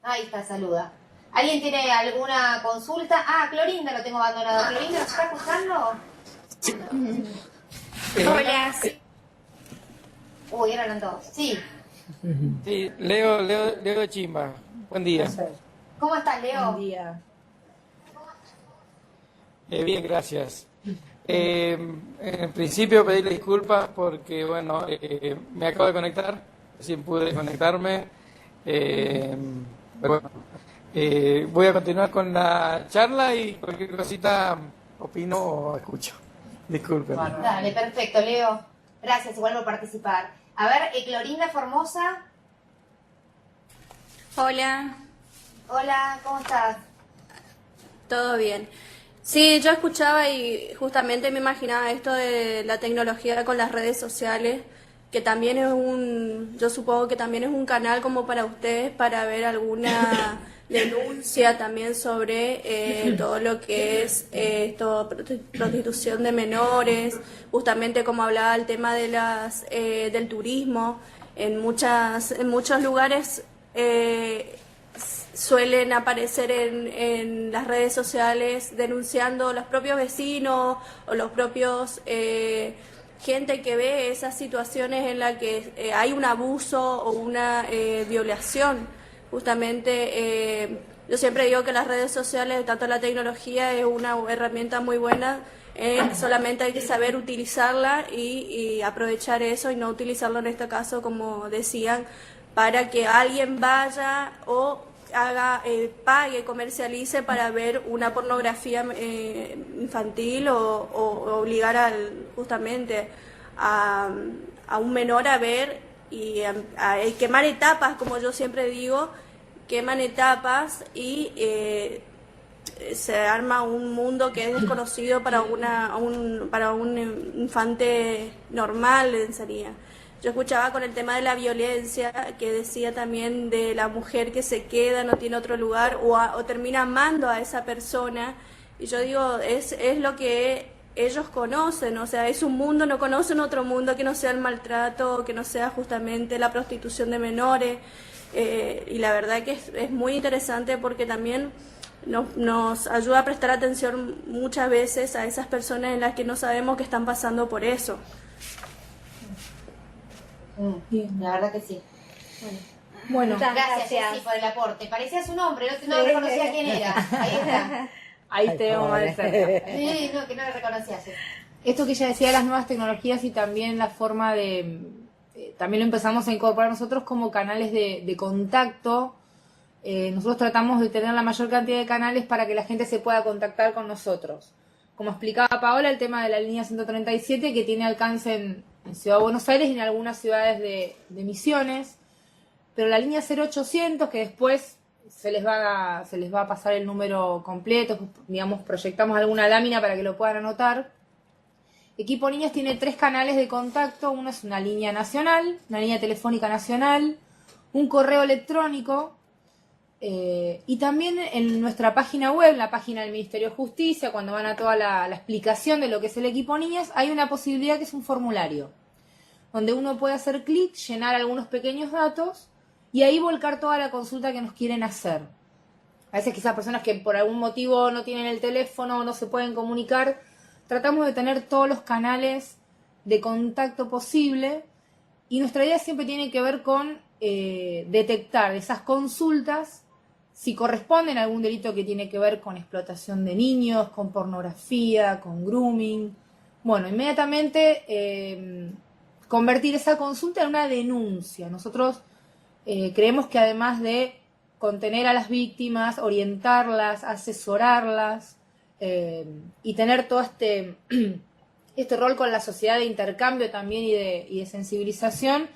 Ahí está, saluda. ¿Alguien tiene alguna consulta? Ah, Clorinda lo tengo abandonado. ¿Clorinda nos está escuchando? Hola. Uy, ahora hablan todos. Sí. Sí, Leo de Chimba. Buen día. ¿Cómo estás, Leo? Buen día. Bien, gracias. En principio pedirle disculpas porque, bueno, me acabo de conectar, recién pude conectarme. Pero bueno, voy a continuar con la charla y cualquier cosita opino o escucho. Disculpen. Dale, perfecto, Leo. Gracias igual por participar. A ver, Clorinda Formosa. Hola, Hola, ¿cómo estás? ¿todo bien? Sí, yo escuchaba y justamente me imaginaba esto de la tecnología con las redes sociales, que también es yo supongo que también es un canal como para ustedes para ver alguna denuncia también sobre todo lo que es prostitución de menores, justamente como hablaba el tema de del turismo, en muchos lugares suelen aparecer en las redes sociales denunciando los propios vecinos o los propios gente que ve esas situaciones en las que hay un abuso o una violación. Justamente yo siempre digo que las redes sociales, tanto la tecnología, es una herramienta muy buena, solamente hay que saber utilizarla y aprovechar eso y no utilizarlo en este caso, como decían, para que alguien vaya o pague, comercialice para ver una pornografía infantil o obligar justamente a un menor a ver y a quemar etapas, como yo siempre digo, queman etapas y se arma un mundo que es desconocido para un infante normal, sería. Yo escuchaba con el tema de la violencia, que decía también de la mujer que se queda, no tiene otro lugar, o termina amando a esa persona. Y yo digo, es lo que ellos conocen, o sea, es un mundo, no conocen otro mundo que no sea el maltrato, que no sea justamente la prostitución de menores. Y la verdad que es muy interesante porque también nos ayuda a prestar atención muchas veces a esas personas en las que no sabemos que están pasando por eso. La verdad que sí. Bueno, Gracias, Jessy, por el aporte. Parecía su nombre, no reconocía quién era. Ahí está. ahí te vemos más de cerca. Sí, no, que no lo reconocía. Sí. Esto que ella decía de las nuevas tecnologías y también la forma de... también lo empezamos a incorporar nosotros como canales de contacto. Nosotros tratamos de tener la mayor cantidad de canales para que la gente se pueda contactar con nosotros. Como explicaba Paola, el tema de la línea 137 que tiene alcance en Ciudad de Buenos Aires y en algunas ciudades de Misiones, pero la línea 0800, que después se les va a pasar el número completo, digamos, proyectamos alguna lámina para que lo puedan anotar. Equipo Niños tiene 3 canales de contacto. Uno es una línea nacional, una línea telefónica nacional, un correo electrónico Y también en nuestra página web, la página del Ministerio de Justicia, cuando van a toda la explicación de lo que es el equipo niñas, hay una posibilidad que es un formulario, donde uno puede hacer clic, llenar algunos pequeños datos y ahí volcar toda la consulta que nos quieren hacer. A veces quizás personas que por algún motivo no tienen el teléfono o no se pueden comunicar, tratamos de tener todos los canales de contacto posible y nuestra idea siempre tiene que ver con detectar esas consultas si corresponden a algún delito que tiene que ver con explotación de niños, con pornografía, con grooming. Bueno, inmediatamente convertir esa consulta en una denuncia. Nosotros creemos que además de contener a las víctimas, orientarlas, asesorarlas y tener todo este rol con la sociedad de intercambio también y de sensibilización,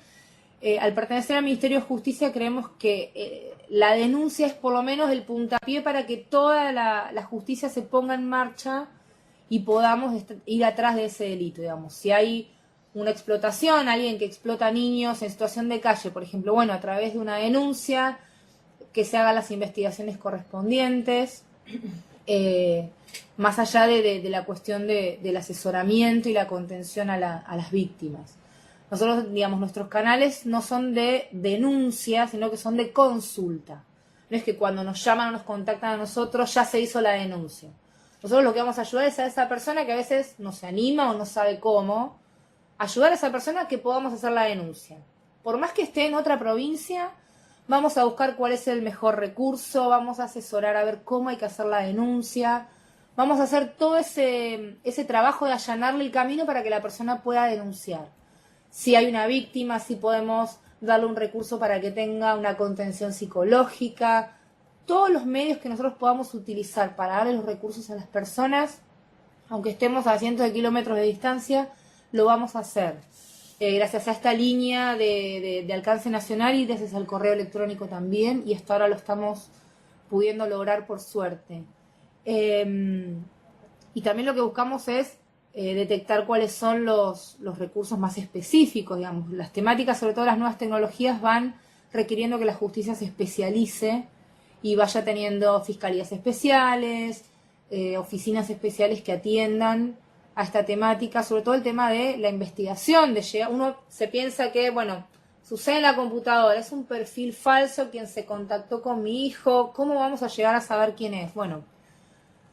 al pertenecer al Ministerio de Justicia creemos que la denuncia es por lo menos el puntapié para que toda la justicia se ponga en marcha y podamos ir atrás de ese delito, digamos. Si hay una explotación, alguien que explota niños en situación de calle, por ejemplo, bueno, a través de una denuncia, que se hagan las investigaciones correspondientes, más allá de la cuestión del asesoramiento y la contención a las víctimas. Nosotros, digamos, nuestros canales no son de denuncia, sino que son de consulta. No es que cuando nos llaman o nos contactan a nosotros ya se hizo la denuncia. Nosotros lo que vamos a ayudar es a esa persona que a veces no se anima o no sabe cómo, ayudar a esa persona a que podamos hacer la denuncia. Por más que esté en otra provincia, vamos a buscar cuál es el mejor recurso, vamos a asesorar a ver cómo hay que hacer la denuncia, vamos a hacer todo ese trabajo de allanarle el camino para que la persona pueda denunciar. Si hay una víctima, si podemos darle un recurso para que tenga una contención psicológica, todos los medios que nosotros podamos utilizar para darle los recursos a las personas, aunque estemos a cientos de kilómetros de distancia, lo vamos a hacer. Gracias a esta línea de alcance nacional y gracias al correo electrónico también, y hasta ahora lo estamos pudiendo lograr por suerte. Y también lo que buscamos es detectar cuáles son los recursos más específicos, digamos. Las temáticas, sobre todo las nuevas tecnologías, van requiriendo que la justicia se especialice y vaya teniendo fiscalías especiales, oficinas especiales que atiendan a esta temática, sobre todo el tema de la investigación, uno se piensa que, bueno, sucede en la computadora, es un perfil falso quien se contactó con mi hijo, ¿cómo vamos a llegar a saber quién es? Bueno,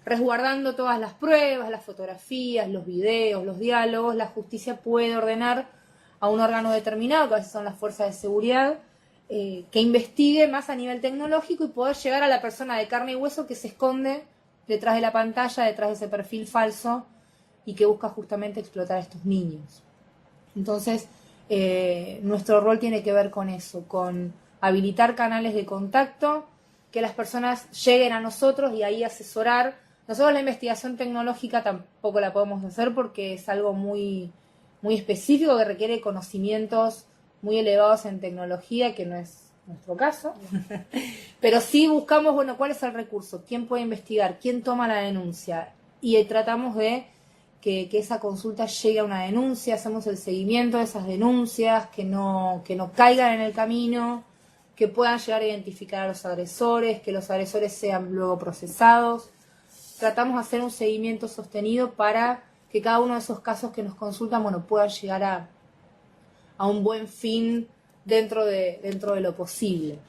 resguardando todas las pruebas, las fotografías, los videos, los diálogos, la justicia puede ordenar a un órgano determinado, que a veces son las fuerzas de seguridad, que investigue más a nivel tecnológico y poder llegar a la persona de carne y hueso que se esconde detrás de la pantalla, detrás de ese perfil falso y que busca justamente explotar a estos niños. Entonces, nuestro rol tiene que ver con eso, con habilitar canales de contacto, que las personas lleguen a nosotros y ahí asesorar. Nosotros la investigación tecnológica tampoco la podemos hacer porque es algo muy, muy específico que requiere conocimientos muy elevados en tecnología, que no es nuestro caso. Pero sí buscamos, bueno, cuál es el recurso, quién puede investigar, quién toma la denuncia, y tratamos de que esa consulta llegue a una denuncia, hacemos el seguimiento de esas denuncias, que no caigan en el camino, que puedan llegar a identificar a los agresores, que los agresores sean luego procesados. Tratamos de hacer un seguimiento sostenido para que cada uno de esos casos que nos consultan, bueno, puedan llegar a un buen fin dentro de lo posible.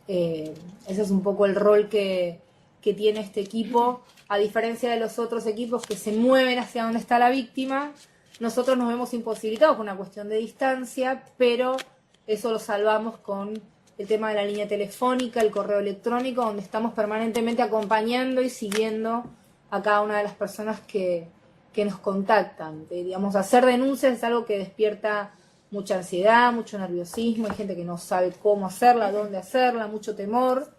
Ese es un poco el rol que tiene este equipo. A diferencia de los otros equipos que se mueven hacia donde está la víctima, nosotros nos vemos imposibilitados por una cuestión de distancia, pero eso lo salvamos con el tema de la línea telefónica, el correo electrónico, donde estamos permanentemente acompañando y siguiendo a cada una de las personas que nos contactan. Digamos, hacer denuncias es algo que despierta mucha ansiedad, mucho nerviosismo, hay gente que no sabe cómo hacerla, dónde hacerla, mucho temor.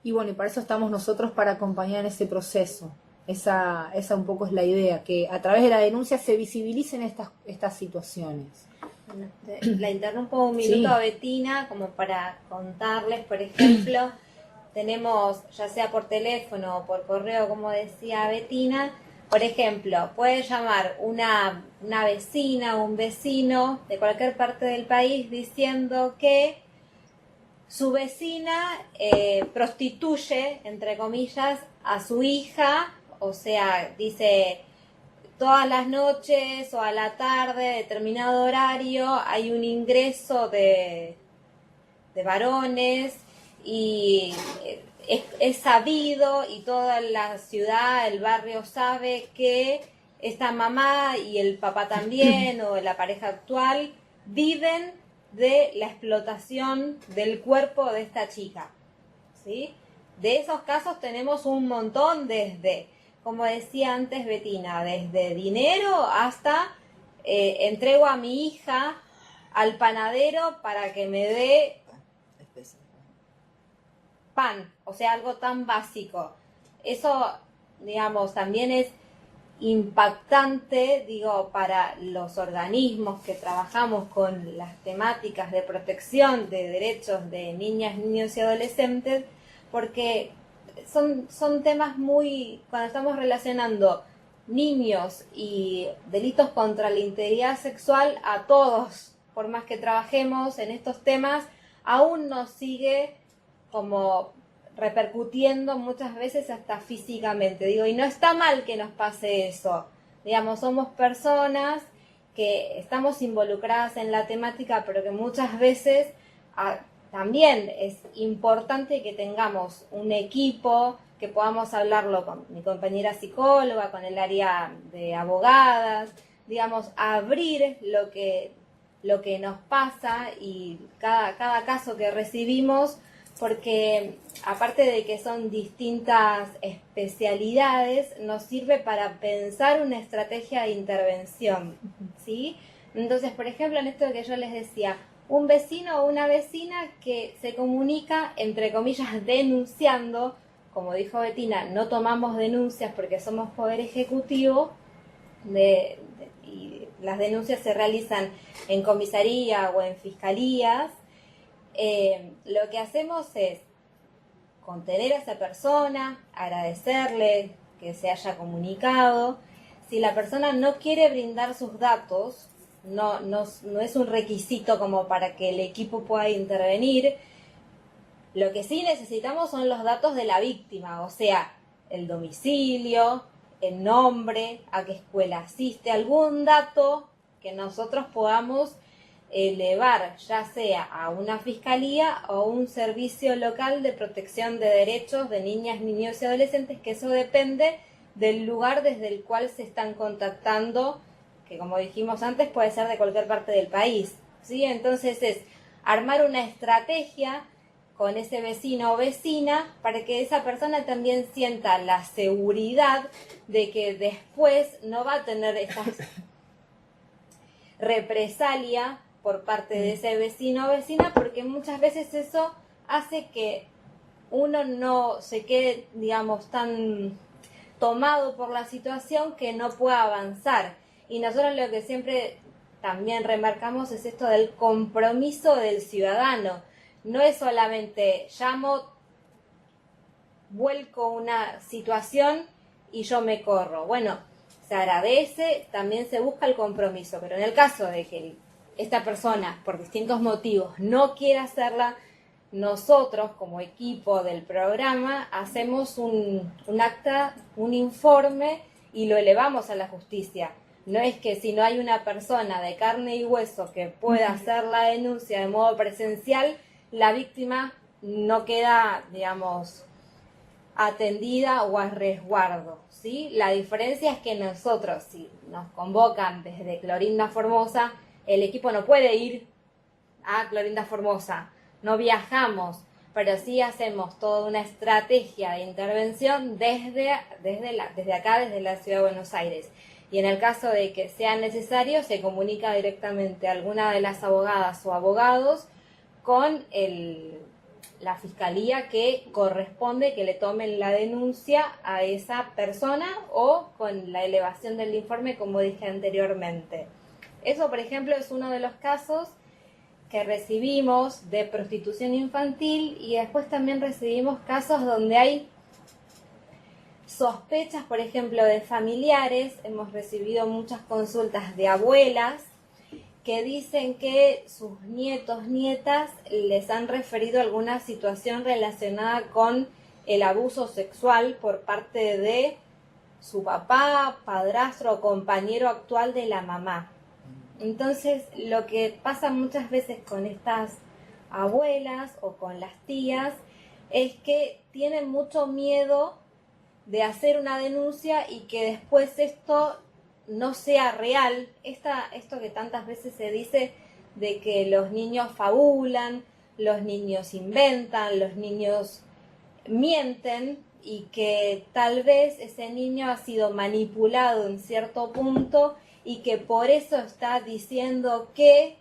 Y bueno, y para eso estamos nosotros, para acompañar en ese proceso. Esa un poco es la idea, que a través de la denuncia se visibilicen estas situaciones. La interrumpo un minuto, Sí. a Betina, como para contarles, por ejemplo, tenemos, ya sea por teléfono o por correo, como decía Betina, por ejemplo, puede llamar una vecina o un vecino de cualquier parte del país diciendo que su vecina prostituye, entre comillas, a su hija, o sea, dice todas las noches o a la tarde, determinado horario, hay un ingreso de varones y es sabido y toda la ciudad, el barrio sabe que esta mamá y el papá también o la pareja actual viven de la explotación del cuerpo de esta chica, ¿sí? De esos casos tenemos un montón desde, como decía antes Betina, desde dinero hasta entrego a mi hija al panadero para que me dé pan, o sea, algo tan básico. Eso, digamos, también es impactante, digo, para los organismos que trabajamos con las temáticas de protección de derechos de niñas, niños y adolescentes, porque son temas muy, cuando estamos relacionando niños y delitos contra la integridad sexual, a todos, por más que trabajemos en estos temas, aún nos sigue como repercutiendo muchas veces hasta físicamente. Digo, y no está mal que nos pase eso. Digamos, somos personas que estamos involucradas en la temática, pero que muchas veces también es importante que tengamos un equipo, que podamos hablarlo con mi compañera psicóloga, con el área de abogadas, digamos, abrir lo que nos pasa y cada caso que recibimos, porque aparte de que son distintas especialidades, nos sirve para pensar una estrategia de intervención, ¿sí? Entonces, por ejemplo, en esto que yo les decía, un vecino o una vecina que se comunica, entre comillas, denunciando, como dijo Betina, no tomamos denuncias porque somos poder ejecutivo, y las denuncias se realizan en comisaría o en fiscalías. Lo que hacemos es contener a esa persona, agradecerle que se haya comunicado. Si la persona no quiere brindar sus datos, no es un requisito como para que el equipo pueda intervenir. Lo que sí necesitamos son los datos de la víctima, o sea, el domicilio, el nombre, a qué escuela asiste, algún dato que nosotros podamos elevar, ya sea a una fiscalía o un servicio local de protección de derechos de niñas, niños y adolescentes, que eso depende del lugar desde el cual se están contactando, que como dijimos antes puede ser de cualquier parte del país, ¿sí? Entonces es armar una estrategia con ese vecino o vecina para que esa persona también sienta la seguridad de que después no va a tener esta represalia por parte de ese vecino o vecina, porque muchas veces eso hace que uno no se quede, digamos, tan tomado por la situación que no pueda avanzar. Y nosotros lo que siempre también remarcamos es esto del compromiso del ciudadano. No es solamente llamo, vuelco una situación y yo me corro. Bueno, se agradece, también se busca el compromiso, pero en el caso de que esta persona, por distintos motivos, no quiera hacerla, nosotros como equipo del programa hacemos un acta, un informe y lo elevamos a la justicia. No es que si no hay una persona de carne y hueso que pueda hacer la denuncia de modo presencial, la víctima no queda, digamos, atendida o a resguardo, ¿sí? La diferencia es que nosotros, si nos convocan desde Clorinda Formosa, el equipo no puede ir a Clorinda Formosa, no viajamos, pero sí hacemos toda una estrategia de intervención desde acá, desde la Ciudad de Buenos Aires. Y en el caso de que sea necesario, se comunica directamente a alguna de las abogadas o abogados con la fiscalía que corresponde que le tomen la denuncia a esa persona o con la elevación del informe, como dije anteriormente. Eso, por ejemplo, es uno de los casos que recibimos de prostitución infantil, y después también recibimos casos donde hay sospechas, por ejemplo, de familiares. Hemos recibido muchas consultas de abuelas que dicen que sus nietos, nietas, les han referido alguna situación relacionada con el abuso sexual por parte de su papá, padrastro o compañero actual de la mamá. Entonces, lo que pasa muchas veces con estas abuelas o con las tías es que tienen mucho miedo de hacer una denuncia y que después esto no sea real. Esto que tantas veces se dice de que los niños fabulan, los niños inventan, los niños mienten, y que tal vez ese niño ha sido manipulado en cierto punto y que por eso está diciendo que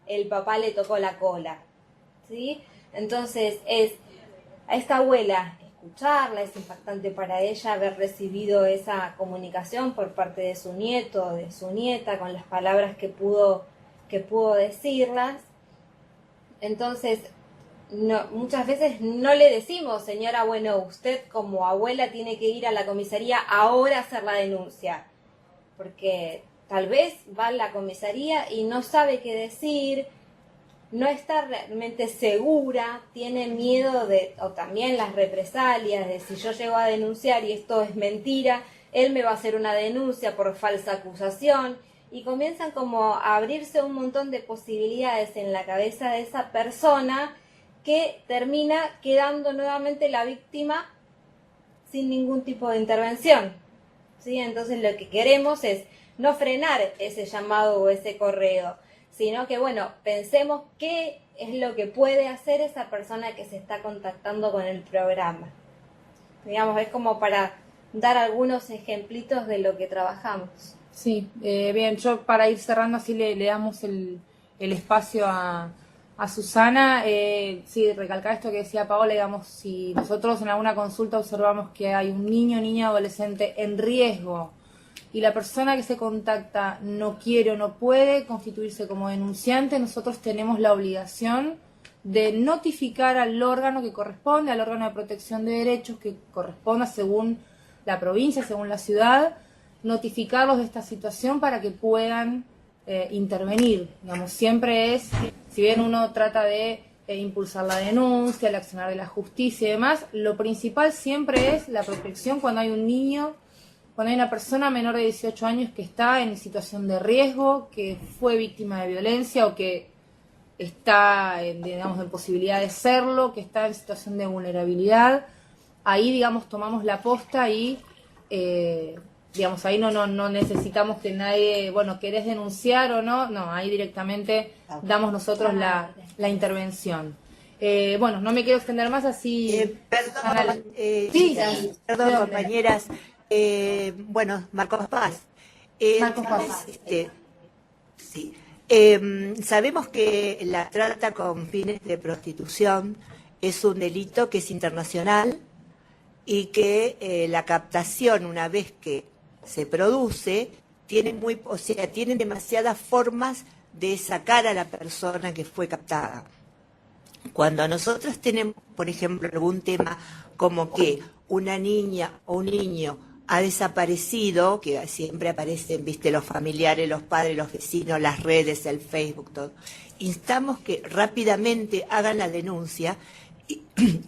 el papá le tocó la cola, ¿sí? Entonces a esta abuela escucharla, es impactante para ella haber recibido esa comunicación por parte de su nieto, de su nieta, con las palabras que pudo decirlas. Entonces, no, muchas veces no le decimos, señora, bueno, usted como abuela tiene que ir a la comisaría ahora a hacer la denuncia, porque tal vez va a la comisaría y no sabe qué decir, no está realmente segura, tiene miedo o también las represalias, de si yo llego a denunciar y esto es mentira, él me va a hacer una denuncia por falsa acusación, y comienzan como a abrirse un montón de posibilidades en la cabeza de esa persona, que termina quedando nuevamente la víctima sin ningún tipo de intervención, ¿sí? Entonces lo que queremos es no frenar ese llamado o ese correo, sino que, bueno, pensemos qué es lo que puede hacer esa persona que se está contactando con el programa. Digamos, es como para dar algunos ejemplitos de lo que trabajamos. Sí, bien, yo para ir cerrando así le damos el espacio a Susana. Sí, recalcar esto que decía Paola, digamos, si nosotros en alguna consulta observamos que hay un niño, niña, adolescente en riesgo y la persona que se contacta no quiere o no puede constituirse como denunciante, nosotros tenemos la obligación de notificar al órgano que corresponde, al órgano de protección de derechos que corresponda según la provincia, según la ciudad, notificarlos de esta situación para que puedan intervenir. Digamos, siempre es, si bien uno trata de impulsar la denuncia, el accionar de la justicia y demás, lo principal siempre es la protección cuando hay un niño, cuando hay una persona menor de 18 años que está en situación de riesgo, que fue víctima de violencia o que está, digamos, en posibilidad de serlo, que está en situación de vulnerabilidad. Ahí, digamos, tomamos la posta y digamos, ahí no necesitamos que nadie, bueno, ¿querés denunciar o no? No, ahí directamente damos nosotros la intervención. Bueno, no me quiero extender más, así... Perdón, sí, perdón, compañeras. Bueno, Marcos Paz. Marcos Paz. Sí. Sabemos que la trata con fines de prostitución es un delito que es internacional y que la captación, una vez que se produce, tienen demasiadas formas de sacar a la persona que fue captada. Cuando nosotros tenemos, por ejemplo, algún tema como que una niña o un niño ha desaparecido, que siempre aparecen, viste, los familiares, los padres, los vecinos, las redes, el Facebook, todo, instamos que rápidamente hagan la denuncia.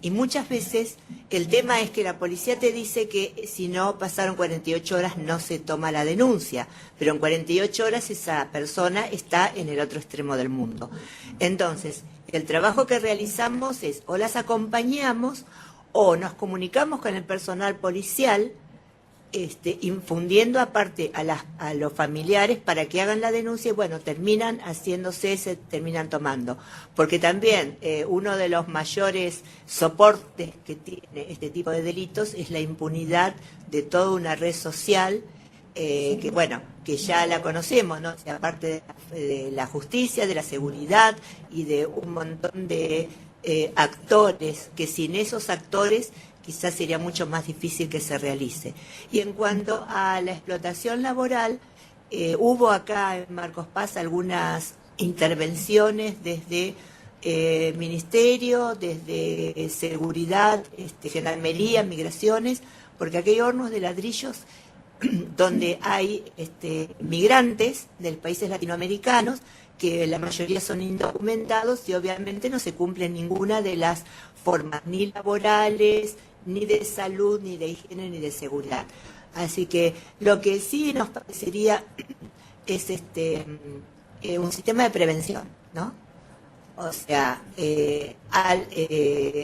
Y muchas veces el tema es que la policía te dice que si no pasaron 48 horas no se toma la denuncia, pero en 48 horas esa persona está en el otro extremo del mundo. Entonces, el trabajo que realizamos es o las acompañamos o nos comunicamos con el personal policial, infundiendo aparte a los familiares para que hagan la denuncia y bueno, terminan terminan tomando. Porque también uno de los mayores soportes que tiene este tipo de delitos es la impunidad de toda una red social que bueno, que ya la conocemos, ¿no? O sea, aparte de la justicia, de la seguridad y de un montón de actores, que sin esos actores quizás sería mucho más difícil que se realice. Y en cuanto a la explotación laboral, hubo acá en Marcos Paz algunas intervenciones desde Ministerio, desde Seguridad, Gendarmería, Migraciones, porque aquí hay hornos de ladrillos donde hay migrantes de países latinoamericanos, que la mayoría son indocumentados y obviamente no se cumplen ninguna de las formas, ni laborales, ni de salud, ni de higiene, ni de seguridad. Así que lo que sí nos parecería es un sistema de prevención, ¿no? O sea,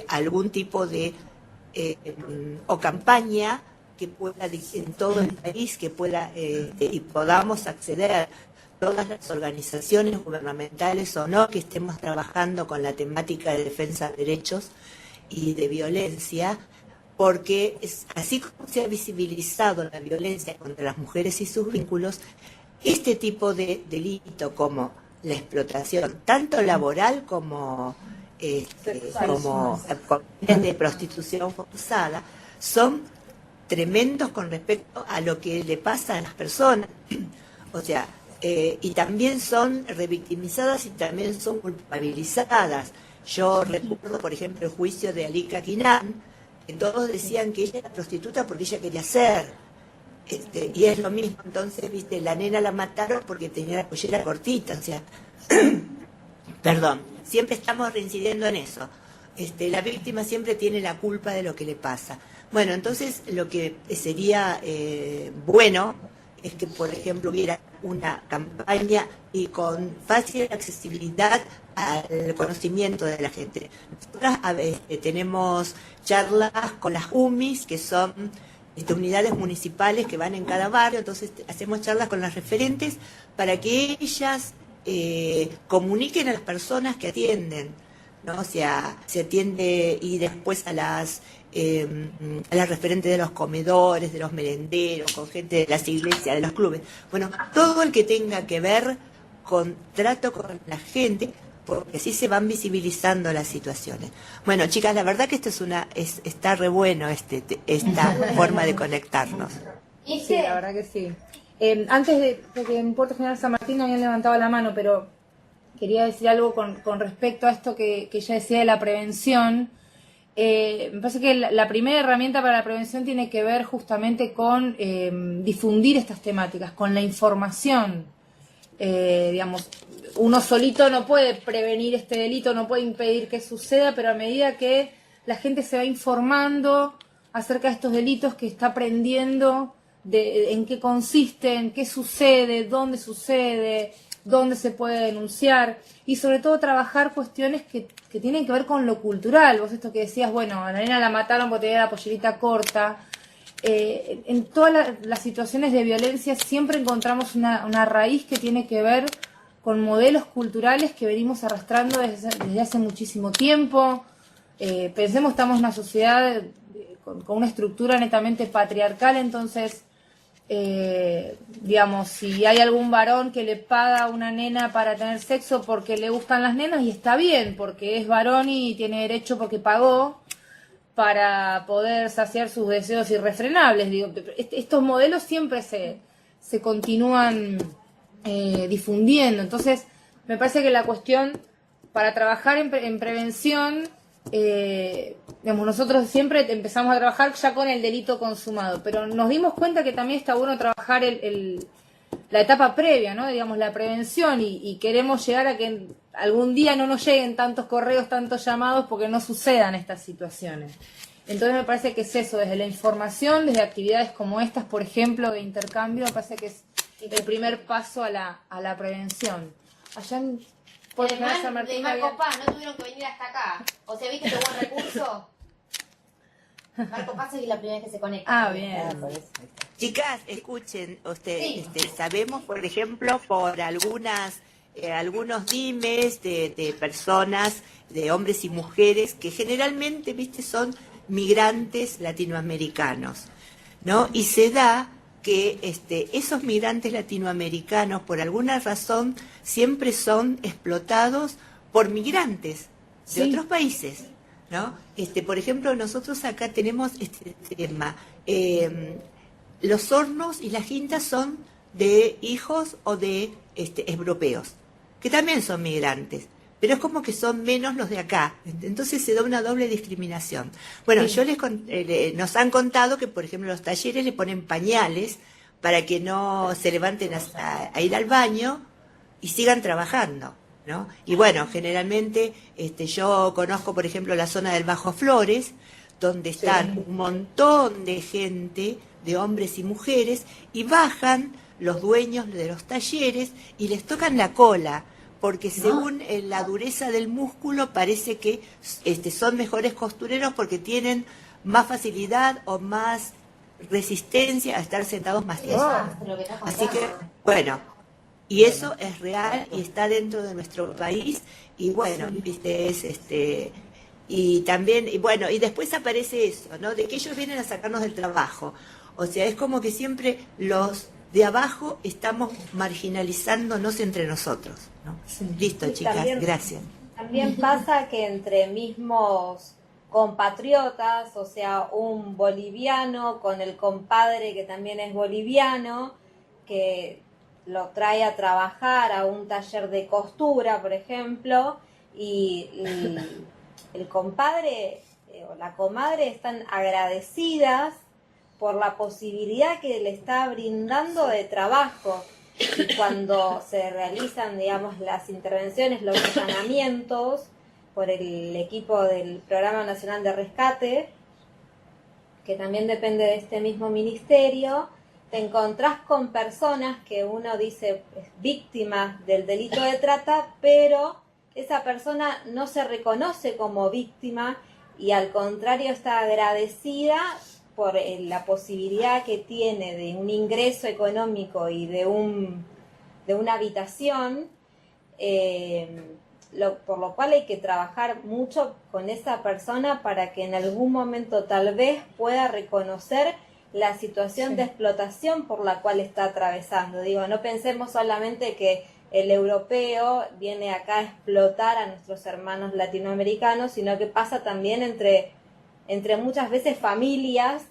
algún tipo de o campaña que pueda en todo el país, que pueda y podamos acceder todas las organizaciones gubernamentales o no que estemos trabajando con la temática de defensa de derechos y de violencia, porque así como se ha visibilizado la violencia contra las mujeres y sus vínculos, este tipo de delito como la explotación, tanto laboral como de prostitución forzada, son tremendos con respecto a lo que le pasa a las personas. O sea, y también son revictimizadas y también son culpabilizadas. Yo recuerdo, por ejemplo, el juicio de Alika Kinan, que todos decían que ella era prostituta porque ella quería ser. Y es lo mismo, entonces, viste, la nena la mataron porque tenía la pollera cortita, o sea, perdón, siempre estamos reincidiendo en eso. La víctima siempre tiene la culpa de lo que le pasa. Bueno, entonces lo que sería bueno es que, por ejemplo, hubiera una campaña y con fácil accesibilidad al conocimiento de la gente. Nosotras tenemos charlas con las UMIs, que son unidades municipales que van en cada barrio, entonces hacemos charlas con las referentes para que ellas comuniquen a las personas que atienden, ¿no? O sea, se atiende y después a las referentes de los comedores, de los merenderos, con gente de las iglesias, de los clubes. Bueno, todo el que tenga que ver con trato con la gente, porque así se van visibilizando las situaciones. Bueno, chicas, la verdad que esto está re bueno esta forma de conectarnos. Sí, la verdad que sí. Antes de que en Puerto General San Martín habían levantado la mano, pero quería decir algo con respecto a esto que ella decía de la prevención. Me parece que la primera herramienta para la prevención tiene que ver justamente con difundir estas temáticas, con la información. Digamos, uno solito no puede prevenir este delito, no puede impedir que suceda, pero a medida que la gente se va informando acerca de estos delitos, que está aprendiendo en qué consisten, qué sucede, dónde se puede denunciar, y sobre todo trabajar cuestiones que tienen que ver con lo cultural. Vos esto que decías, bueno, a la nena la mataron porque tenía la pollerita corta. En todas las situaciones de violencia siempre encontramos una raíz que tiene que ver con modelos culturales que venimos arrastrando desde hace muchísimo tiempo. Pensemos, estamos en una sociedad con una estructura netamente patriarcal, entonces, digamos, si hay algún varón que le paga a una nena para tener sexo porque le gustan las nenas, y está bien, porque es varón y tiene derecho porque pagó para poder saciar sus deseos irrefrenables. Digo, estos modelos siempre se continúan difundiendo. Entonces, me parece que la cuestión para trabajar en prevención, digamos, nosotros siempre empezamos a trabajar ya con el delito consumado, pero nos dimos cuenta que también está bueno trabajar la etapa previa, ¿no? Digamos, la prevención, y queremos llegar a que algún día no nos lleguen tantos correos, tantos llamados, porque no sucedan estas situaciones. Entonces me parece que es eso, desde la información, desde actividades como estas, por ejemplo, de intercambio, me parece que es el primer paso a la prevención. Allá en Puerto General San Martín Marco Paz, no tuvieron que venir hasta acá. O sea, ¿viste qué buen recurso? Marco Paz es la primera vez que se conecta. Ah, bien. Chicas, escuchen, Sí. Sabemos, por ejemplo, por algunos dimes de personas, de hombres y mujeres, que generalmente, viste, son migrantes latinoamericanos, ¿no? Y se da que esos migrantes latinoamericanos, por alguna razón, siempre son explotados por migrantes de otros países, ¿no? Por ejemplo, nosotros acá tenemos este tema. Los hornos y las quintas son de hijos o de europeos, que también son migrantes, pero es como que son menos los de acá, entonces se da una doble discriminación. Bueno, sí. Nos han contado que, por ejemplo, los talleres le ponen pañales para que no se levanten a ir al baño y sigan trabajando, ¿no? Y bueno, generalmente yo conozco, por ejemplo, la zona del Bajo Flores, donde están un montón de gente, de hombres y mujeres, y bajan los dueños de los talleres y les tocan la cola, porque según la dureza del músculo parece que son mejores costureros porque tienen más facilidad o más resistencia a estar sentados más tiempo. Así que, bueno, y eso es real y está dentro de nuestro país, y bueno, viste, y también, y bueno, y después aparece eso, ¿no? De que ellos vienen a sacarnos del trabajo. O sea, es como que siempre los de abajo estamos marginalizándonos entre nosotros, ¿no? Listo, Sí, chicas, también, gracias. También pasa que entre mismos compatriotas, o sea, un boliviano con el compadre que también es boliviano, que lo trae a trabajar a un taller de costura, por ejemplo, y el compadre o la comadre están agradecidas por la posibilidad que le está brindando de trabajo. Y cuando se realizan, digamos, las intervenciones, los allanamientos por el equipo del Programa Nacional de Rescate, que también depende de este mismo ministerio, te encontrás con personas que uno dice es víctima del delito de trata, pero esa persona no se reconoce como víctima y al contrario está agradecida por la posibilidad que tiene de un ingreso económico y de una habitación, por lo cual hay que trabajar mucho con esa persona para que en algún momento tal vez pueda reconocer la situación de explotación por la cual está atravesando. Digo, no pensemos solamente que el europeo viene acá a explotar a nuestros hermanos latinoamericanos, sino que pasa también entre muchas veces familias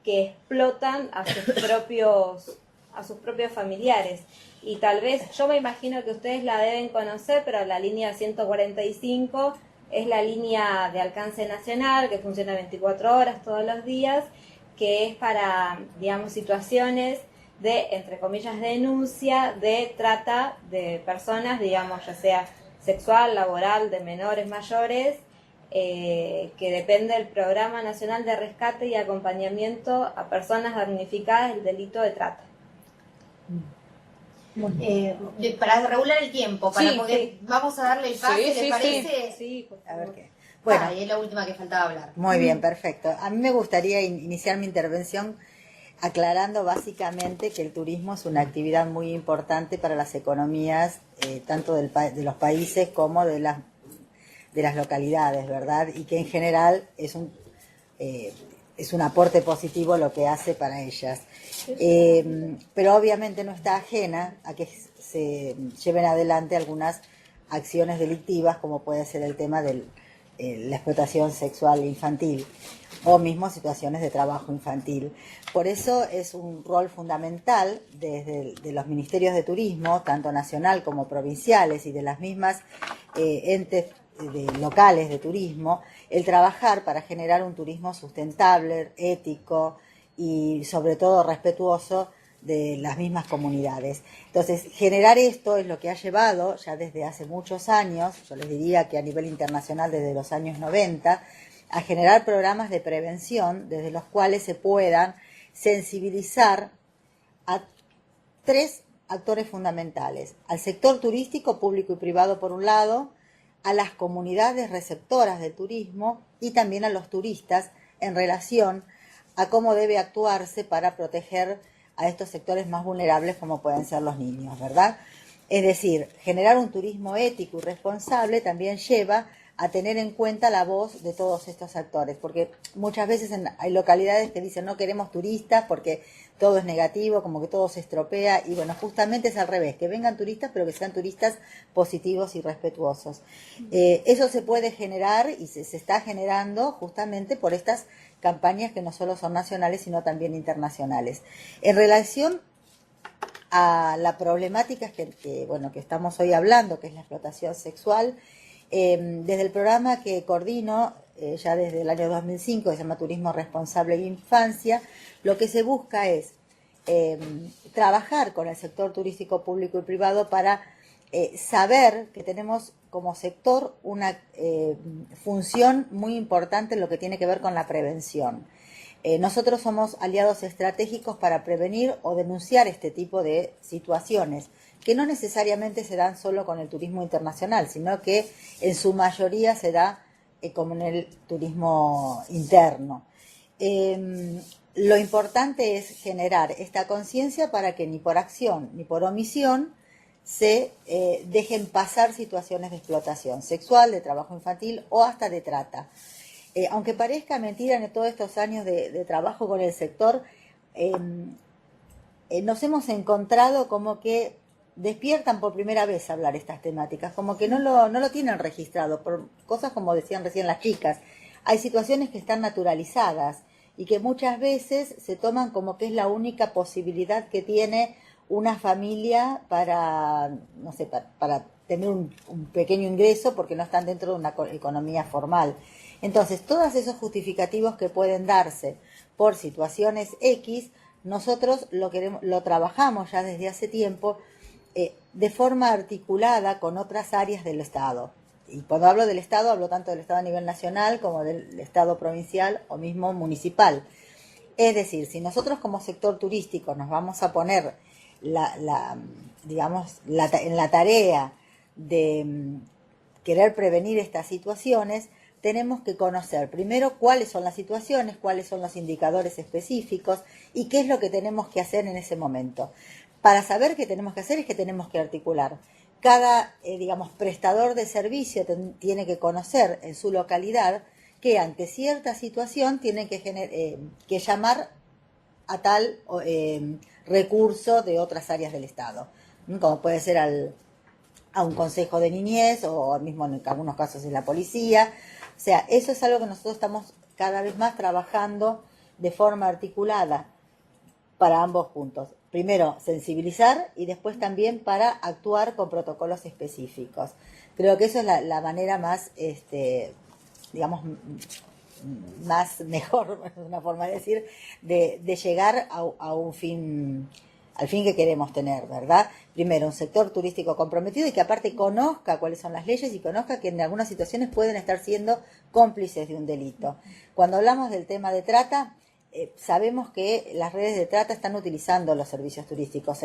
que explotan a sus propios familiares. Y tal vez, yo me imagino que ustedes la deben conocer, pero la línea 145 es la línea de alcance nacional que funciona 24 horas todos los días, que es para, digamos, situaciones de, entre comillas, denuncia de trata de personas, digamos, ya sea sexual, laboral, de menores, mayores, que depende del Programa Nacional de Rescate y Acompañamiento a Personas Damnificadas del Delito de Trata. Para regular el tiempo, porque vamos a darle el pase, ¿les parece? Sí, a ver qué. Bueno, es la última que faltaba hablar. Muy bien, perfecto. A mí me gustaría iniciar mi intervención aclarando básicamente que el turismo es una actividad muy importante para las economías, tanto de los países como de las localidades, ¿verdad? Y que en general es un aporte positivo lo que hace para ellas. Pero obviamente no está ajena a que se lleven adelante algunas acciones delictivas, como puede ser el tema de la explotación sexual infantil o mismo situaciones de trabajo infantil. Por eso es un rol fundamental de los ministerios de turismo, tanto nacional como provinciales, y de las mismas entes locales de turismo, el trabajar para generar un turismo sustentable, ético y sobre todo respetuoso de las mismas comunidades. Entonces, generar esto es lo que ha llevado ya desde hace muchos años, yo les diría que a nivel internacional desde los años 90, a generar programas de prevención desde los cuales se puedan sensibilizar a 3 actores fundamentales: al sector turístico, público y privado por un lado, a las comunidades receptoras del turismo y también a los turistas en relación a cómo debe actuarse para proteger a estos sectores más vulnerables como pueden ser los niños, ¿verdad? Es decir, generar un turismo ético y responsable también lleva a tener en cuenta la voz de todos estos actores, porque muchas veces hay localidades que dicen no queremos turistas porque todo es negativo, como que todo se estropea, y bueno, justamente es al revés, que vengan turistas pero que sean turistas positivos y respetuosos. Eso se puede generar y se está generando justamente por estas campañas que no solo son nacionales sino también internacionales. En relación a la problemática que estamos hoy hablando, que es la explotación sexual, desde el programa que coordino ya desde el año 2005, que se llama Turismo Responsable de Infancia, lo que se busca es trabajar con el sector turístico público y privado para saber que tenemos como sector una función muy importante en lo que tiene que ver con la prevención. Nosotros somos aliados estratégicos para prevenir o denunciar este tipo de situaciones, que no necesariamente se dan solo con el turismo internacional, sino que en su mayoría se da como en el turismo interno. Lo importante es generar esta conciencia para que ni por acción ni por omisión se dejen pasar situaciones de explotación sexual, de trabajo infantil o hasta de trata. Aunque parezca mentira, en todos estos años de trabajo con el sector, nos hemos encontrado como que despiertan por primera vez a hablar estas temáticas, como que no lo tienen registrado, por cosas como decían recién las chicas. Hay situaciones que están naturalizadas y que muchas veces se toman como que es la única posibilidad que tiene una familia para, no sé, para tener un pequeño ingreso porque no están dentro de una economía formal. Entonces, todos esos justificativos que pueden darse por situaciones X, nosotros lo trabajamos ya desde hace tiempo de forma articulada con otras áreas del Estado. Y cuando hablo del Estado, hablo tanto del Estado a nivel nacional como del Estado provincial o mismo municipal. Es decir, si nosotros como sector turístico nos vamos a poner en la tarea de querer prevenir estas situaciones, tenemos que conocer primero cuáles son las situaciones, cuáles son los indicadores específicos y qué es lo que tenemos que hacer en ese momento. Para saber qué tenemos que hacer es que tenemos que articular. Cada, prestador de servicio tiene que conocer en su localidad que ante cierta situación tiene que llamar a tal recurso de otras áreas del Estado, como puede ser a un consejo de niñez o mismo en algunos casos es la policía. O sea, eso es algo que nosotros estamos cada vez más trabajando de forma articulada para ambos puntos. Primero, sensibilizar y después también para actuar con protocolos específicos. Creo que eso es la manera más, más mejor, es una forma de decir, de llegar a un fin, al fin que queremos tener, ¿verdad? Primero, un sector turístico comprometido y que aparte conozca cuáles son las leyes y conozca que en algunas situaciones pueden estar siendo cómplices de un delito. Cuando hablamos del tema de trata, sabemos que las redes de trata están utilizando los servicios turísticos,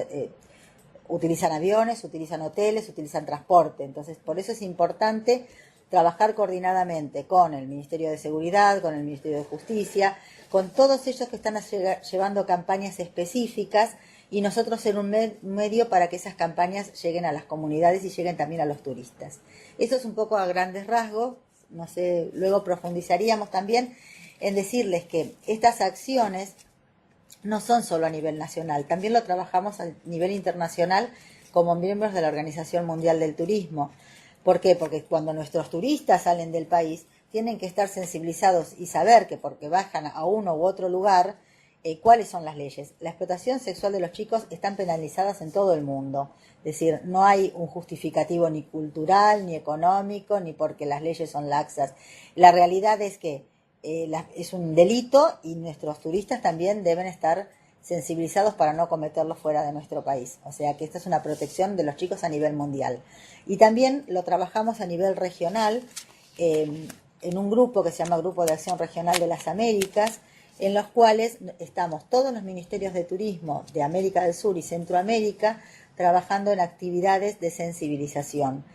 utilizan aviones, utilizan hoteles, utilizan transporte. Entonces, por eso es importante trabajar coordinadamente con el Ministerio de Seguridad, con el Ministerio de Justicia, con todos ellos que están llevando campañas específicas y nosotros ser un medio para que esas campañas lleguen a las comunidades y lleguen también a los turistas. Eso es un poco a grandes rasgos, no sé, luego profundizaríamos también en decirles que estas acciones no son solo a nivel nacional, también lo trabajamos a nivel internacional como miembros de la Organización Mundial del Turismo. ¿Por qué? Porque cuando nuestros turistas salen del país, tienen que estar sensibilizados y saber que porque bajan a uno u otro lugar, cuáles son las leyes. La explotación sexual de los chicos están penalizadas en todo el mundo. Es decir, no hay un justificativo ni cultural, ni económico, ni porque las leyes son laxas. La realidad es que es un delito y nuestros turistas también deben estar sensibilizados para no cometerlo fuera de nuestro país. O sea que esta es una protección de los chicos a nivel mundial. Y también lo trabajamos a nivel regional en un grupo que se llama Grupo de Acción Regional de las Américas, en los cuales estamos todos los ministerios de turismo de América del Sur y Centroamérica trabajando en actividades de sensibilización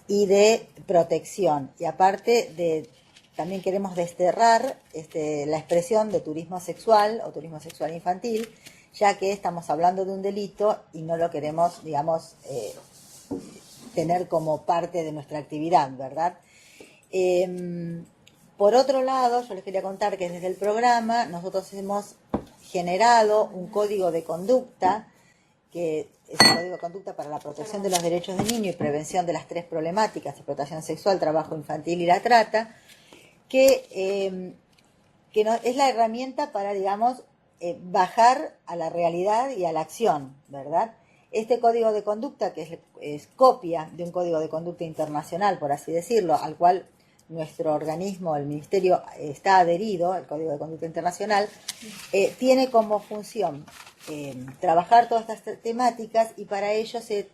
y de protección. Y aparte también queremos desterrar la expresión de turismo sexual o turismo sexual infantil, ya que estamos hablando de un delito y no lo queremos, tener como parte de nuestra actividad, ¿verdad? Por otro lado, yo les quería contar que desde el programa nosotros hemos generado un código de conducta, que es un código de conducta para la protección de los derechos del niño y prevención de las 3 problemáticas, explotación sexual, trabajo infantil y la trata, que es la herramienta para, bajar a la realidad y a la acción, ¿verdad? Este código de conducta, que es copia de un código de conducta internacional, por así decirlo, al cual nuestro organismo, el Ministerio, está adherido, el Código de Conducta Internacional, tiene como función trabajar todas estas temáticas, y para ello se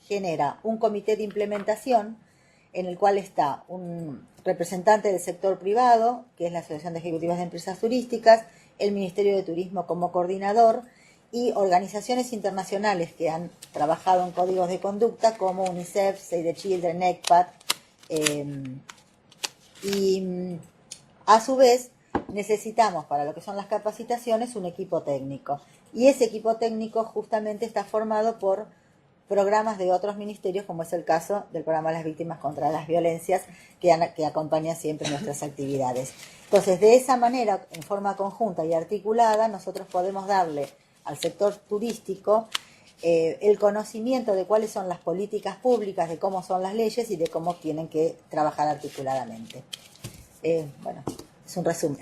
genera un comité de implementación en el cual está un representante del sector privado, que es la Asociación de Ejecutivas de Empresas Turísticas, el Ministerio de Turismo como coordinador, y organizaciones internacionales que han trabajado en códigos de conducta como UNICEF, Save the Children, ECPAT, y a su vez necesitamos para lo que son las capacitaciones un equipo técnico, y ese equipo técnico justamente está formado por programas de otros ministerios, como es el caso del programa de las víctimas contra las violencias, que acompaña siempre nuestras actividades. Entonces, de esa manera, en forma conjunta y articulada, nosotros podemos darle al sector turístico el conocimiento de cuáles son las políticas públicas, de cómo son las leyes y de cómo tienen que trabajar articuladamente. Bueno, es un resumen.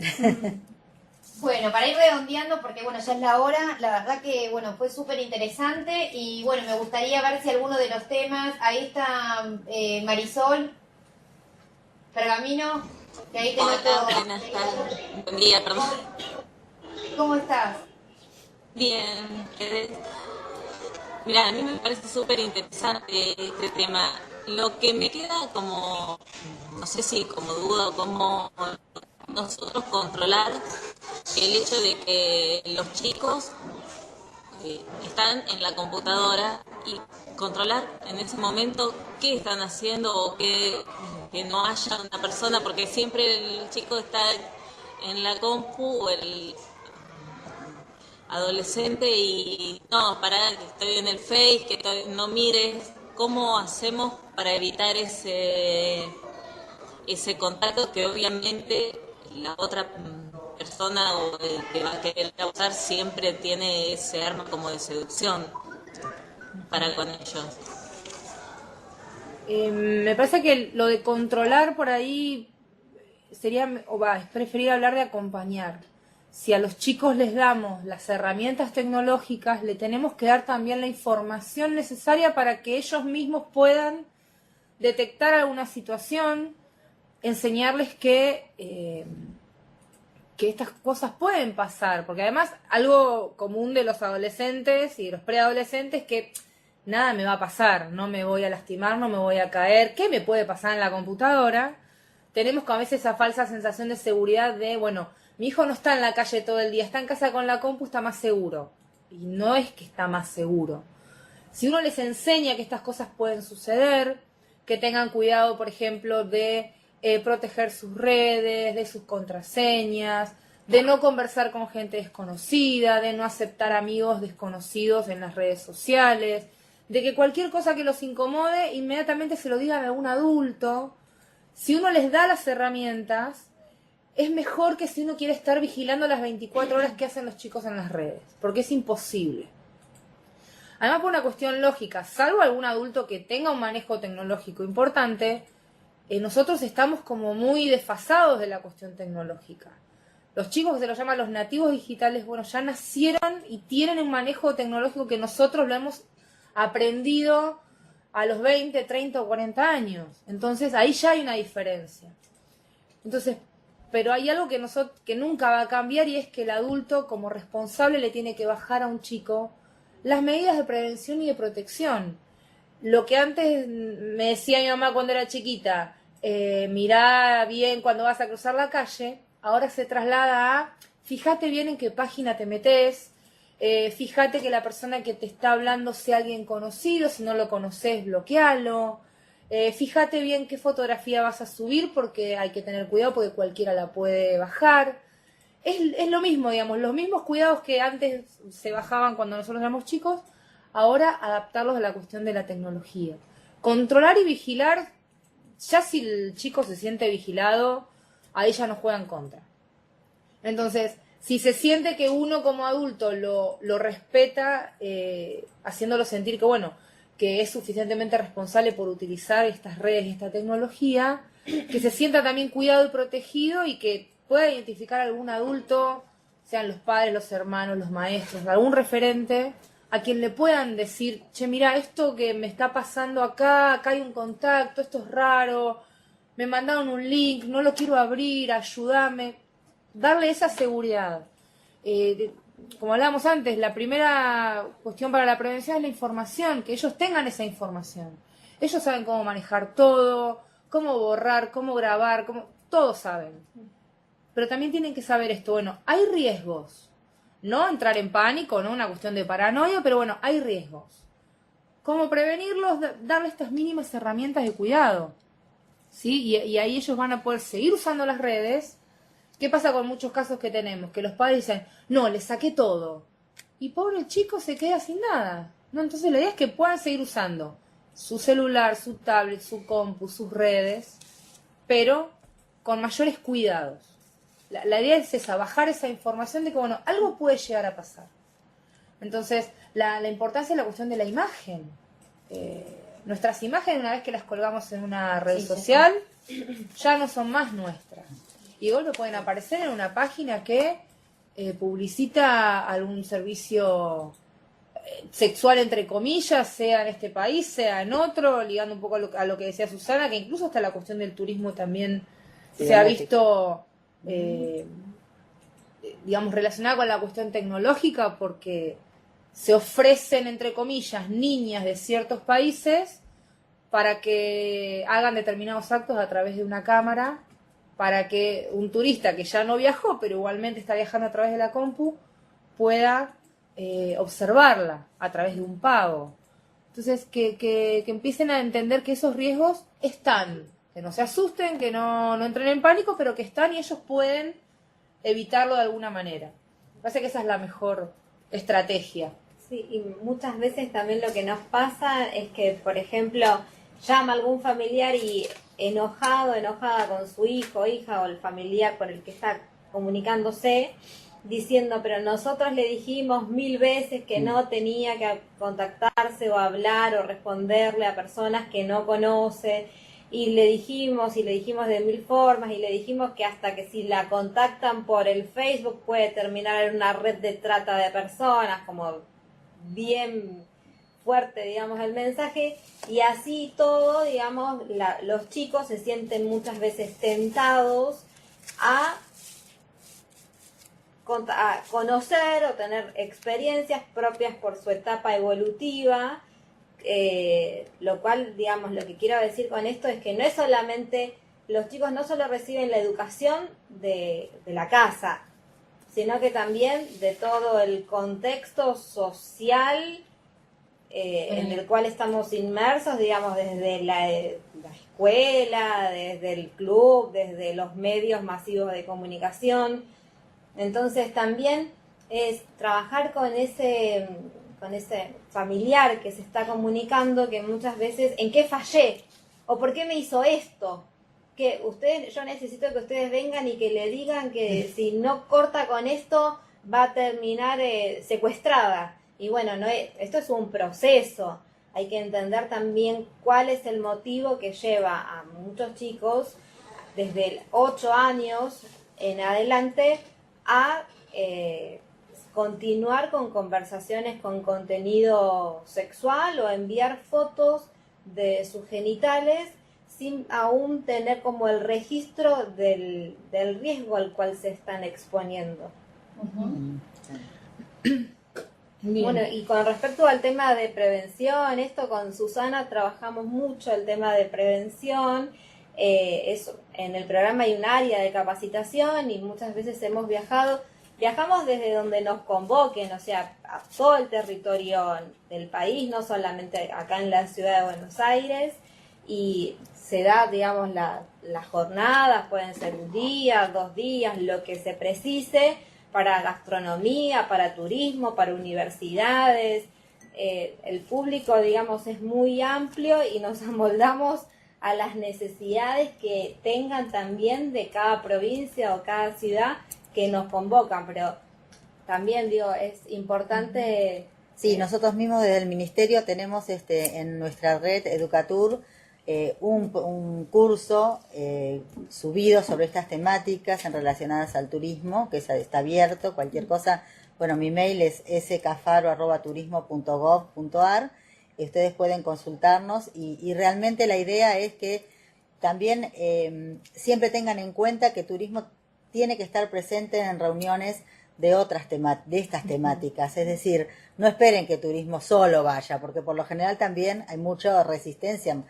Bueno, para ir redondeando, porque bueno, ya es la hora, la verdad que bueno, fue súper interesante y bueno, me gustaría ver si alguno de los temas, ahí está Marisol, Pergamino, que ahí te noto. Buenas tardes, buen día, perdón. ¿Cómo estás? Bien, mira, a mí me parece súper interesante este tema. Lo que me queda como, no sé si como duda o como nosotros controlar el hecho de que los chicos están en la computadora y controlar en ese momento qué están haciendo o que no haya una persona, porque siempre el chico está en la compu o el adolescente y no, pará, que estoy en el Face, que no mires. ¿Cómo hacemos para evitar ese contacto que obviamente la otra persona o el que va a querer usar siempre tiene ese arma como de seducción para con ellos? Me parece que lo de controlar por ahí sería, es preferible hablar de acompañar. Si a los chicos les damos las herramientas tecnológicas, le tenemos que dar también la información necesaria para que ellos mismos puedan detectar alguna situación, enseñarles que estas cosas pueden pasar, porque además algo común de los adolescentes y de los preadolescentes es que nada me va a pasar, no me voy a lastimar, no me voy a caer, ¿qué me puede pasar en la computadora? Tenemos a veces esa falsa sensación de seguridad de, bueno, mi hijo no está en la calle todo el día, está en casa con la compu, está más seguro. Y no es que está más seguro. Si uno les enseña que estas cosas pueden suceder, que tengan cuidado, por ejemplo, de proteger sus redes, de sus contraseñas, de no conversar con gente desconocida, de no aceptar amigos desconocidos en las redes sociales, de que cualquier cosa que los incomode, inmediatamente se lo digan a algún adulto. Si uno les da las herramientas, es mejor que si uno quiere estar vigilando las 24 horas que hacen los chicos en las redes, porque es imposible. Además, por una cuestión lógica, salvo algún adulto que tenga un manejo tecnológico importante, nosotros estamos como muy desfasados de la cuestión tecnológica. Los chicos que se los llaman los nativos digitales, bueno, ya nacieron y tienen un manejo tecnológico que nosotros lo hemos aprendido a los 20, 30 o 40 años. Entonces, ahí ya hay una diferencia. Entonces, pero hay algo que nunca va a cambiar, y es que el adulto como responsable le tiene que bajar a un chico las medidas de prevención y de protección. Lo que antes me decía mi mamá cuando era chiquita, mirá bien cuando vas a cruzar la calle, ahora se traslada a fíjate bien en qué página te metes, fíjate que la persona que te está hablando sea alguien conocido, si no lo conoces, bloquealo. Fíjate bien qué fotografía vas a subir, porque hay que tener cuidado porque cualquiera la puede bajar. Es lo mismo, digamos, los mismos cuidados que antes se bajaban cuando nosotros éramos chicos, ahora adaptarlos a la cuestión de la tecnología. Controlar y vigilar, ya si el chico se siente vigilado, ahí ya no juega en contra. Entonces, si se siente que uno como adulto lo respeta, haciéndolo sentir que, bueno, que es suficientemente responsable por utilizar estas redes y esta tecnología, que se sienta también cuidado y protegido y que pueda identificar a algún adulto, sean los padres, los hermanos, los maestros, algún referente, a quien le puedan decir, che, mira, esto que me está pasando acá hay un contacto, esto es raro, me mandaron un link, no lo quiero abrir, ayúdame. Darle esa seguridad. como hablábamos antes, la primera cuestión para la prevención es la información, que ellos tengan esa información. Ellos saben cómo manejar todo, cómo borrar, cómo grabar, todos saben. Pero también tienen que saber esto, bueno, hay riesgos. No entrar en pánico, no una cuestión de paranoia, pero bueno, hay riesgos. ¿Cómo prevenirlos? Darle estas mínimas herramientas de cuidado. ¿Sí? Y ahí ellos van a poder seguir usando las redes. ¿Qué pasa con muchos casos que tenemos? Que los padres dicen, no, le saqué todo. Y pobre el chico se queda sin nada. No, entonces la idea es que puedan seguir usando su celular, su tablet, su compu, sus redes, pero con mayores cuidados. La idea es esa, bajar esa información de que, bueno, algo puede llegar a pasar. Entonces, la importancia es la cuestión de la imagen. Nuestras imágenes, una vez que las colgamos en una red social, ya no son más nuestras. Y de golpe pueden aparecer en una página que publicita algún servicio sexual, entre comillas, sea en este país, sea en otro, ligando un poco a lo que decía Susana, que incluso hasta la cuestión del turismo también se ha visto, digamos, relacionada con la cuestión tecnológica, porque se ofrecen, entre comillas, niñas de ciertos países para que hagan determinados actos a través de una cámara, para que un turista que ya no viajó, pero igualmente está viajando a través de la compu, pueda observarla a través de un pago. Entonces, que empiecen a entender que esos riesgos están, que no se asusten, que no entren en pánico, pero que están y ellos pueden evitarlo de alguna manera. Me parece que esa es la mejor estrategia. Sí, y muchas veces también lo que nos pasa es que, por ejemplo, llama algún familiar y enojada con su hijo, hija o el familiar con el que está comunicándose, diciendo, pero nosotros le dijimos 1000 veces que no tenía que contactarse o hablar o responderle a personas que no conoce, y le dijimos de 1000 formas, y le dijimos que hasta que si la contactan por el Facebook puede terminar en una red de trata de personas, como bien fuerte, digamos, el mensaje, y así todo, digamos, los chicos se sienten muchas veces tentados a conocer o tener experiencias propias por su etapa evolutiva, lo cual, digamos, lo que quiero decir con esto es que no es solamente, los chicos no solo reciben la educación de la casa, sino que también de todo el contexto social en el cual estamos inmersos, digamos, desde la escuela, desde el club, desde los medios masivos de comunicación. Entonces también es trabajar con ese familiar que se está comunicando, que muchas veces, ¿en qué fallé? ¿O por qué me hizo esto? Que yo necesito que ustedes vengan y que le digan que si no corta con esto va a terminar secuestrada. Y bueno, esto es un proceso. Hay que entender también cuál es el motivo que lleva a muchos chicos desde 8 años en adelante a continuar con conversaciones con contenido sexual o enviar fotos de sus genitales sin aún tener como el registro del riesgo al cual se están exponiendo. Bueno, y con respecto al tema de prevención, esto con Susana trabajamos mucho el tema de prevención. En el programa hay un área de capacitación y muchas veces viajamos desde donde nos convoquen, o sea, a todo el territorio del país, no solamente acá en la ciudad de Buenos Aires, y se da, digamos, las jornadas, pueden ser un día, 2 días, lo que se precise, para gastronomía, para turismo, para universidades. El público, digamos, es muy amplio y nos amoldamos a las necesidades que tengan también de cada provincia o cada ciudad que nos convocan, pero también, digo, es importante... Sí, nosotros mismos desde el Ministerio tenemos en nuestra red Educatur un curso subido sobre estas temáticas relacionadas al turismo, que está abierto, cualquier cosa. Bueno, mi mail es scafaro@turismo.gov.ar. Ustedes pueden consultarnos y realmente la idea es que también siempre tengan en cuenta que turismo tiene que estar presente en reuniones de de estas temáticas. Es decir, no esperen que turismo solo vaya, porque por lo general también hay mucha resistencia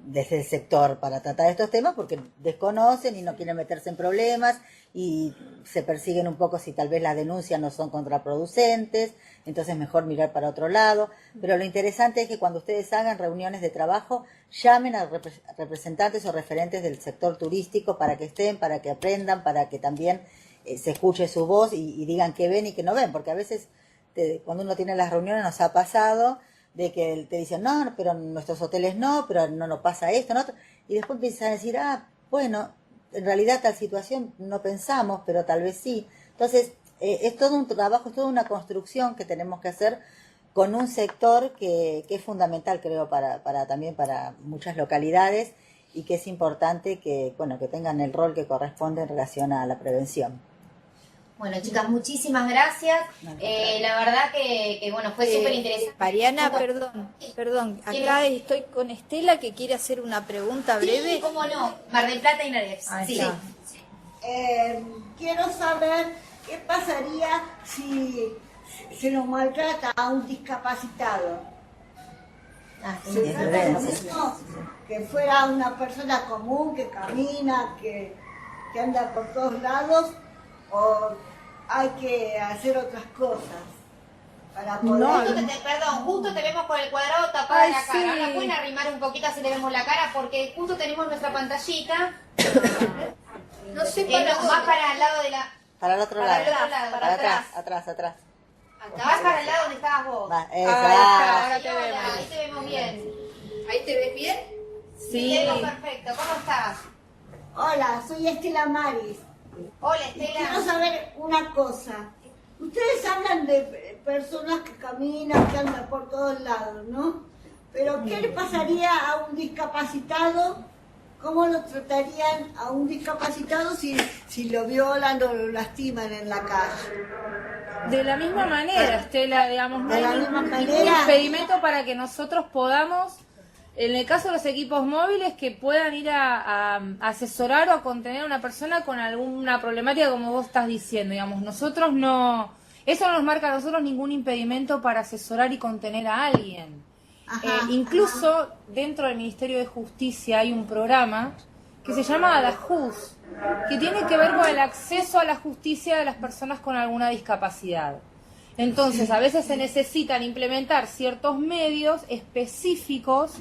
desde el sector para tratar estos temas, porque desconocen y no quieren meterse en problemas y se persiguen un poco si tal vez las denuncias no son contraproducentes, entonces mejor mirar para otro lado. Pero lo interesante es que cuando ustedes hagan reuniones de trabajo, llamen a representantes o referentes del sector turístico para que estén, para que aprendan, para que también se escuche su voz y digan qué ven y qué no ven, porque a veces cuando uno tiene las reuniones nos ha pasado de que te dicen, no, pero en nuestros hoteles no, pero no nos pasa esto, no, y después empiezan a decir, bueno, en realidad tal situación no pensamos, pero tal vez sí. Entonces, es todo un trabajo, es toda una construcción que tenemos que hacer con un sector que es fundamental, creo, también para muchas localidades, y que es importante que tengan el rol que corresponde en relación a la prevención. Bueno, chicas, muchísimas gracias. La verdad que bueno, fue súper interesante. Mariana, perdón, acá estoy con Estela que quiere hacer una pregunta breve. Sí, cómo no, Mar del Plata y Narev. Sí. Quiero saber qué pasaría si se nos maltrata a un discapacitado. Que fuera una persona común, que camina, que anda por todos lados, o hay que hacer otras cosas para poder... Justo te vemos con el cuadrado tapada la cara. ¿No la pueden arrimar un poquito así le vemos la cara? Porque justo tenemos nuestra pantallita. No sé más para el lado de la... Para el otro lado. Para atrás. Vas para el lado donde estabas vos. Ahora te vemos. Ahí te vemos bien. ¿Ahí te ves bien? Sí. Te vemos perfecto. ¿Cómo estás? Hola, soy Estela Maris. Hola, Estela. Quiero saber una cosa. Ustedes hablan de personas que caminan, que andan por todos lados, ¿no? Pero ¿qué le pasaría a un discapacitado? ¿Cómo lo tratarían a un discapacitado si lo violan o lo lastiman en la calle? De la misma manera, Estela, digamos, no hay ningún impedimento para que nosotros podamos, en el caso de los equipos móviles, que puedan ir a asesorar o a contener a una persona con alguna problemática, como vos estás diciendo, digamos, nosotros no, eso no nos marca a nosotros ningún impedimento para asesorar y contener a alguien. Incluso dentro del Ministerio de Justicia hay un programa que se llama Adajus, que tiene que ver con el acceso a la justicia de las personas con alguna discapacidad. Entonces, a veces se necesitan implementar ciertos medios específicos,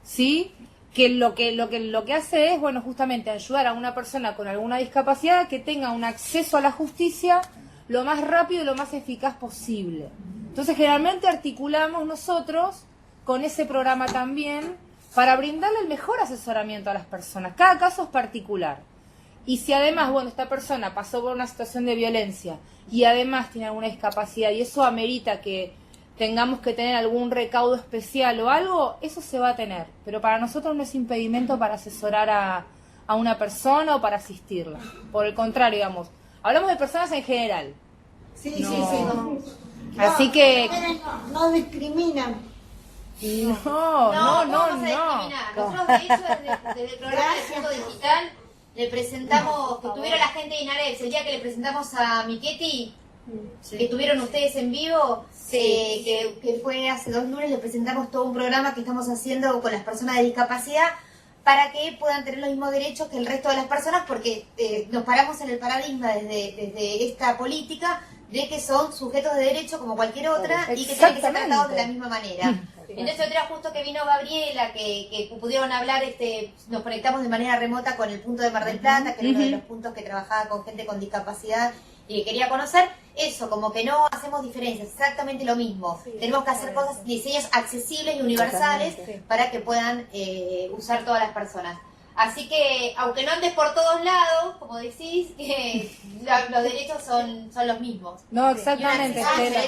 ¿sí? Que lo que hace es, bueno, justamente ayudar a una persona con alguna discapacidad a que tenga un acceso a la justicia lo más rápido y lo más eficaz posible. Entonces, generalmente articulamos nosotros con ese programa también para brindarle el mejor asesoramiento a las personas. Cada caso es particular. Y si además, bueno, esta persona pasó por una situación de violencia y además tiene alguna discapacidad y eso amerita que tengamos que tener algún recaudo especial o algo, eso se va a tener. Pero para nosotros no es impedimento para asesorar a una persona o para asistirla. Por el contrario, digamos, hablamos de personas en general. Sí. Así que... No discriminan. No. Vamos a discriminar. Nosotros, de hecho, desde el programa de Punto Digital, le presentamos, que tuvieron la gente de Inarex, el día que le presentamos a Miquetti, que tuvieron ustedes en vivo, que fue hace 2 lunes, le presentamos todo un programa que estamos haciendo con las personas de discapacidad para que puedan tener los mismos derechos que el resto de las personas, porque nos paramos en el paradigma desde esta política de que son sujetos de derecho como cualquier otra y que tienen que ser tratados de la misma manera. Entonces, otra justo que vino Gabriela, que pudieron hablar, nos conectamos de manera remota con el punto de Mar del Plata, que era uno de los puntos que trabajaba con gente con discapacidad y que quería conocer. Eso, como que no hacemos diferencias, exactamente lo mismo. Tenemos que hacer cosas, diseños accesibles y universales para que puedan usar todas las personas. Así que, aunque no andes por todos lados, como decís, que los derechos son los mismos. No, exactamente, Estela.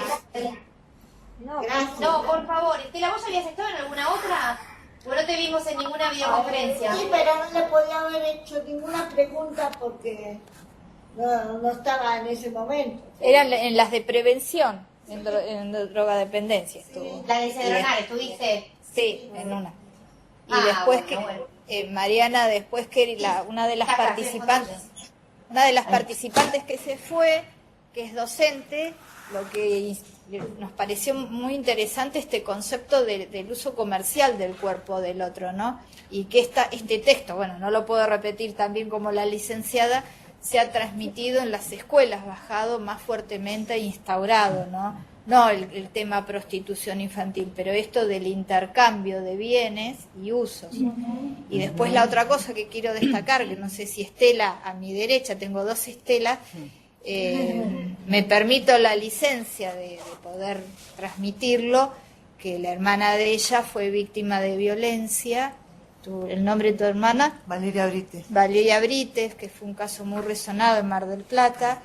Gracias. No, por favor. Estela, ¿vos habías estado en alguna otra? ¿O no te vimos en ninguna videoconferencia? Sí, pero no le podía haber hecho ninguna pregunta porque no estaba en ese momento. Eran en las de prevención, en drogadependencia. La de Cedronar, ¿estuviste? Sí, en una. Y después Mariana, después que una de las participantes que se fue, que es docente, lo que nos pareció muy interesante este concepto del uso comercial del cuerpo del otro, ¿no? Y que este texto, bueno, no lo puedo repetir tan bien como la licenciada, se ha transmitido en las escuelas, bajado más fuertemente e instaurado, ¿no? No el tema prostitución infantil, pero esto del intercambio de bienes y usos. Y después la otra cosa que quiero destacar, que no sé si Estela, a mi derecha, tengo dos Estelas, me permito la licencia de poder transmitirlo, que la hermana de ella fue víctima de violencia. ¿El nombre de tu hermana? Valeria Brites. Valeria Brites, que fue un caso muy resonado en Mar del Plata.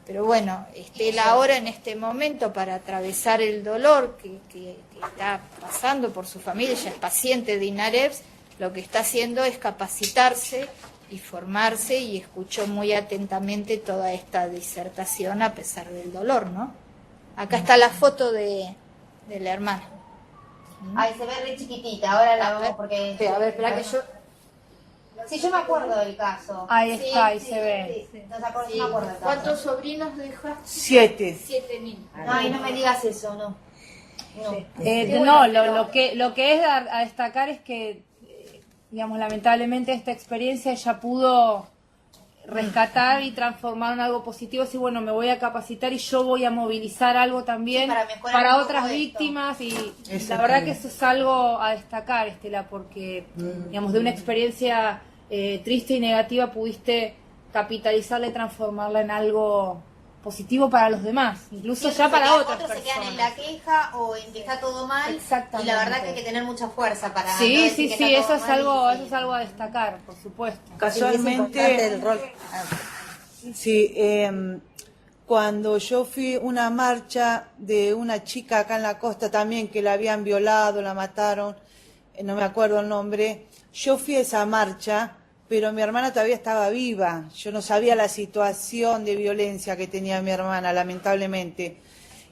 Pero bueno, Estela ahora en este momento, para atravesar el dolor que está pasando por su familia, ella es paciente de INAREPS, lo que está haciendo es capacitarse y formarse, y escuchó muy atentamente toda esta disertación a pesar del dolor, ¿no? Acá está la foto de la hermana. Ay, se ve re chiquitita, ahora la vemos porque... Sí, a ver, espera que yo... Sí, yo me acuerdo del caso. Ahí está, ahí se ve. Sí. No, yo me acuerdo del caso. ¿Cuántos sobrinos dejaste? 7. 7 niños. Ay, no me digas eso, no. Lo que es a destacar es que, digamos, lamentablemente esta experiencia ella pudo rescatar y transformar en algo positivo, así bueno, me voy a capacitar y yo voy a movilizar algo también para otras víctimas, y la verdad que eso es algo a destacar, Estela, porque digamos, de una experiencia triste y negativa pudiste capitalizarla y transformarla en algo positivo para los demás, incluso ya para otras personas. Otros se quedan en la queja o en que está todo mal. Exactamente. Y la verdad que hay que tener mucha fuerza para... Sí, no sí, decir que sí, está eso todo es algo a destacar, por supuesto. Casualmente, el rol. Sí, cuando yo fui a una marcha de una chica acá en la costa también, que la habían violado, la mataron, no me acuerdo el nombre, yo fui a esa marcha, pero mi hermana todavía estaba viva. Yo no sabía la situación de violencia que tenía mi hermana, lamentablemente.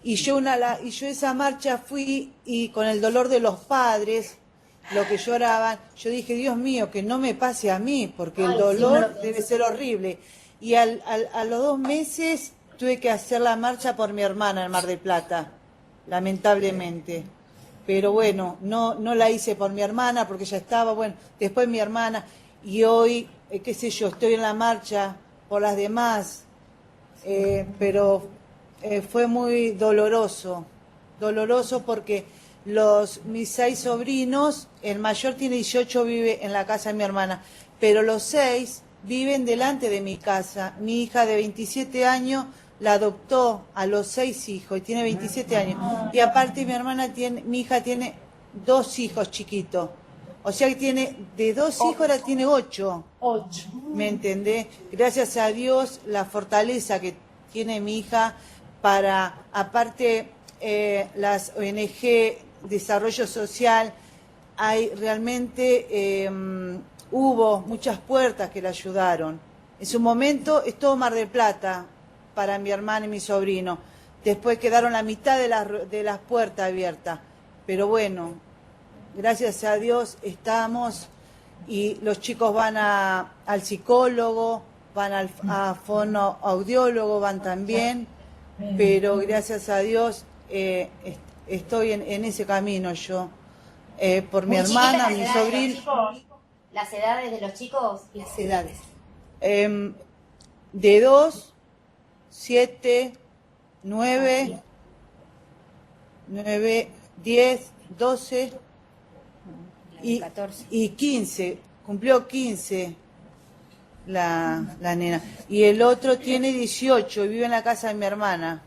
Y yo esa marcha fui, y con el dolor de los padres, lo que lloraban, yo dije, Dios mío, que no me pase a mí, porque el dolor debe ser horrible. Y a los 2 meses tuve que hacer la marcha por mi hermana en Mar del Plata, lamentablemente. Pero bueno, no la hice por mi hermana, porque ya estaba, bueno, después mi hermana... Y hoy, qué sé yo, estoy en la marcha por las demás, pero fue muy doloroso porque mis 6 sobrinos, el mayor tiene 18, vive en la casa de mi hermana, pero los 6 viven delante de mi casa. Mi hija de 27 años la adoptó a los 6 hijos y tiene 27 años. Y aparte mi hija tiene 2 hijos chiquitos. O sea que tiene, de 2 hijos ahora tiene 8. 8. ¿Me entendés? Gracias a Dios, la fortaleza que tiene mi hija para, aparte, las ONG, desarrollo social, hay realmente, hubo muchas puertas que la ayudaron. En su momento es todo Mar del Plata para mi hermana y mi sobrino. Después quedaron la mitad de las puertas abiertas. Pero bueno, gracias a Dios estamos, y los chicos van al psicólogo, van a fonoaudiólogo, van también, pero gracias a Dios estoy en ese camino yo, por mi hermana, mi sobrino. ¿Las edades de los chicos? Las edades. De 2, 7, 9, 10, 12... Y 15, cumplió 15 la nena. Y el otro tiene 18 y vive en la casa de mi hermana.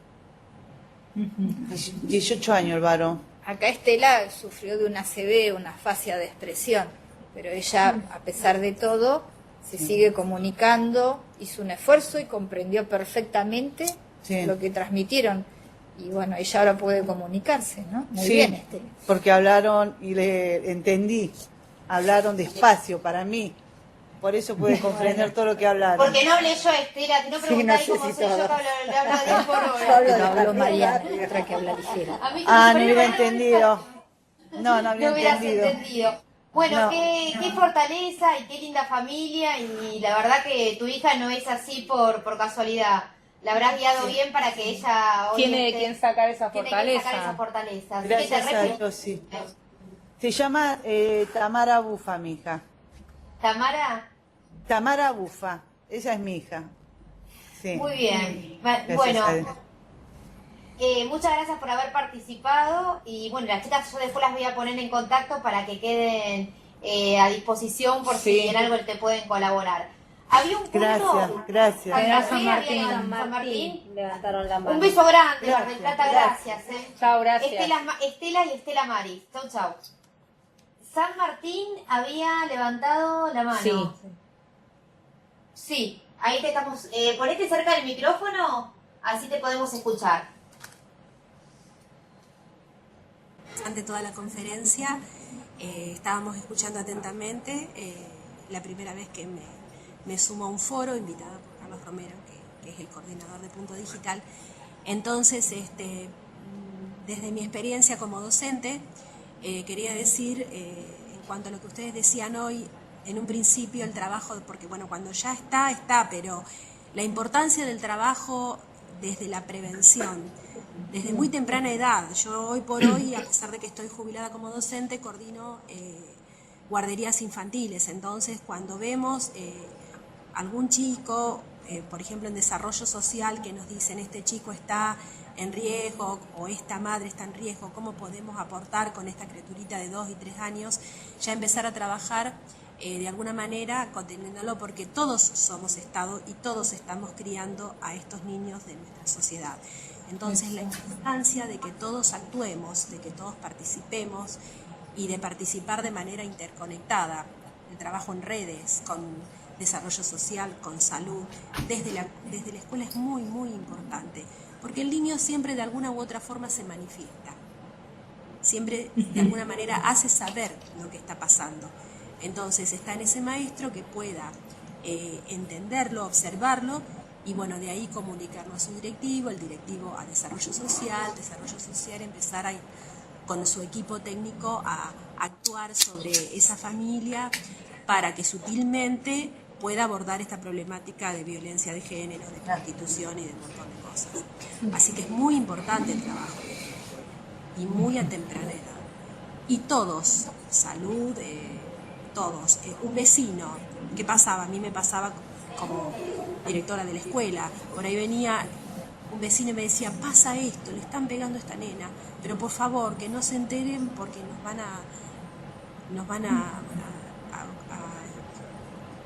18 años el varón. Acá Estela sufrió de una ACV, una fascia de expresión, pero ella, a pesar de todo, se sigue comunicando, hizo un esfuerzo y comprendió perfectamente lo que transmitieron. Y bueno, ella ahora puede comunicarse, ¿no? Muy bien, Estela. Porque hablaron y le entendí. Hablaron despacio para mí. Por eso pude comprender todo lo que hablaron. Porque no hablé yo, Estela, no preguntáis cómo soy yo, que le hablo 10 por hora. No habló Mariana, otra que habla ligera. No hubiera entendido. No habría entendido. Bueno, qué fortaleza y qué linda familia, y la verdad que tu hija no es así por casualidad. la habrás guiado bien para que ella hoy Tiene de quién sacar esa tiene que sacar esa fortaleza. fortaleza. Así Gracias que te a re- Dios, sí. Se llama Tamara Bufa, mi hija. Tamara, Tamara Bufa, esa es mi hija. Sí. muy bien. Gracias Bueno, a Dios. muchas gracias por haber participado y bueno, las chicas yo después las voy a poner en contacto para que queden a disposición por si Sí. en algo te pueden colaborar. Había un punto... Gracias. Santa San Fe, Martín. había San San Martín levantaron la mano. Un beso grande, Mar del Gracias, Plata, gracias. Chao, gracias. Estela y Estela Maris. Chau, chau. San Martín había levantado la mano. Sí. Sí, ahí te estamos. Ponete cerca del micrófono, así te podemos escuchar. Ante toda la conferencia, estábamos escuchando atentamente, la primera vez que me sumo a un foro invitada por Carlos Romero, que es el coordinador de Punto Digital. Entonces, desde mi experiencia como docente, quería decir, en cuanto a lo que ustedes decían hoy, en un principio el trabajo, porque bueno, cuando ya está, pero la importancia del trabajo desde la prevención, desde muy temprana edad. Yo hoy por hoy, a pesar de que estoy jubilada como docente, coordino guarderías infantiles. Entonces, cuando vemos algún chico, por ejemplo en desarrollo social, que nos dicen este chico está en riesgo o esta madre está en riesgo, ¿cómo podemos aportar con esta criaturita de 2 y 3 años? Ya empezar a trabajar de alguna manera conteniéndolo, porque todos somos Estado y todos estamos criando a estos niños de nuestra sociedad. Entonces la importancia de que todos actuemos, de que todos participemos y de participar de manera interconectada, el trabajo en redes, con desarrollo social, con salud, desde la escuela es muy, muy importante, porque el niño siempre de alguna u otra forma se manifiesta, siempre de alguna manera hace saber lo que está pasando. Entonces está en ese maestro que pueda entenderlo, observarlo y bueno, de ahí comunicarlo a su directivo, el directivo a desarrollo social empezar con su equipo técnico a actuar sobre esa familia para que sutilmente pueda abordar esta problemática de violencia de género, de prostitución y de un montón de cosas. Así que es muy importante el trabajo y muy a temprana edad. Y todos, salud, todos. Un vecino, ¿qué pasaba? A mí me pasaba como directora de la escuela, por ahí venía un vecino y me decía, pasa esto, le están pegando a esta nena, pero por favor, que no se enteren porque nos van a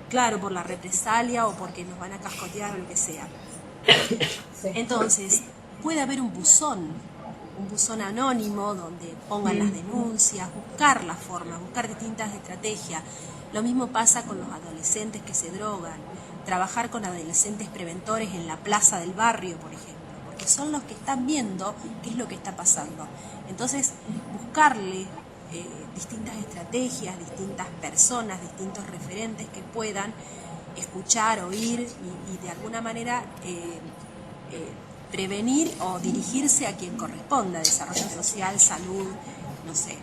claro, por la represalia o porque nos van a cascotear o lo que sea. Entonces, puede haber un buzón anónimo donde pongan las denuncias, buscar la forma, buscar distintas estrategias. Lo mismo pasa con los adolescentes que se drogan, trabajar con adolescentes preventores en la plaza del barrio, por ejemplo, porque son los que están viendo qué es lo que está pasando. Entonces, buscarle distintas estrategias, distintas personas, distintos referentes que puedan escuchar, oír y de alguna manera prevenir o dirigirse a quien corresponda, desarrollo social, salud, no sé,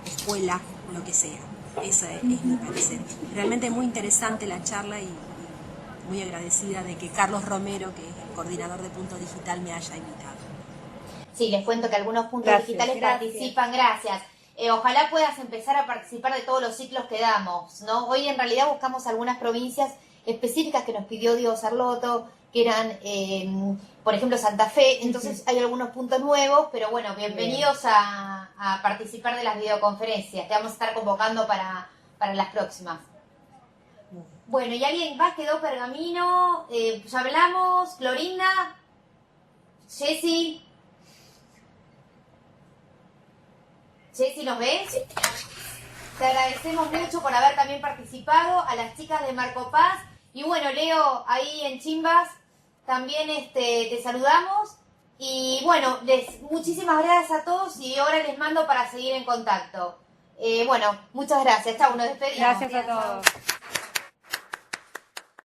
escuela, lo que sea. Eso es mi parecer. Realmente muy interesante la charla y muy agradecida de que Carlos Romero, que es el coordinador de Punto Digital, me haya invitado. Sí, les cuento que algunos puntos Gracias. digitales Gracias. participan, gracias. Ojalá puedas empezar a participar de todos los ciclos que damos, ¿no? Hoy en realidad buscamos algunas provincias específicas que nos pidió Diego Sarloto, que eran, por ejemplo, Santa Fe. Entonces hay algunos puntos nuevos, pero bueno, bienvenidos a participar de las videoconferencias. Te vamos a estar convocando para las próximas. Bueno, ¿y alguien más quedó Pergamino? Ya hablamos. Clorinda, Jessy. Jessy, ¿nos ves? Te agradecemos mucho por haber también participado, a las chicas de Marco Paz. Y bueno, Leo, ahí en Chimbas, también te saludamos. Y bueno, muchísimas gracias a todos y ahora les mando para seguir en contacto. Bueno, muchas gracias. Chao, nos despedimos. Gracias a todos.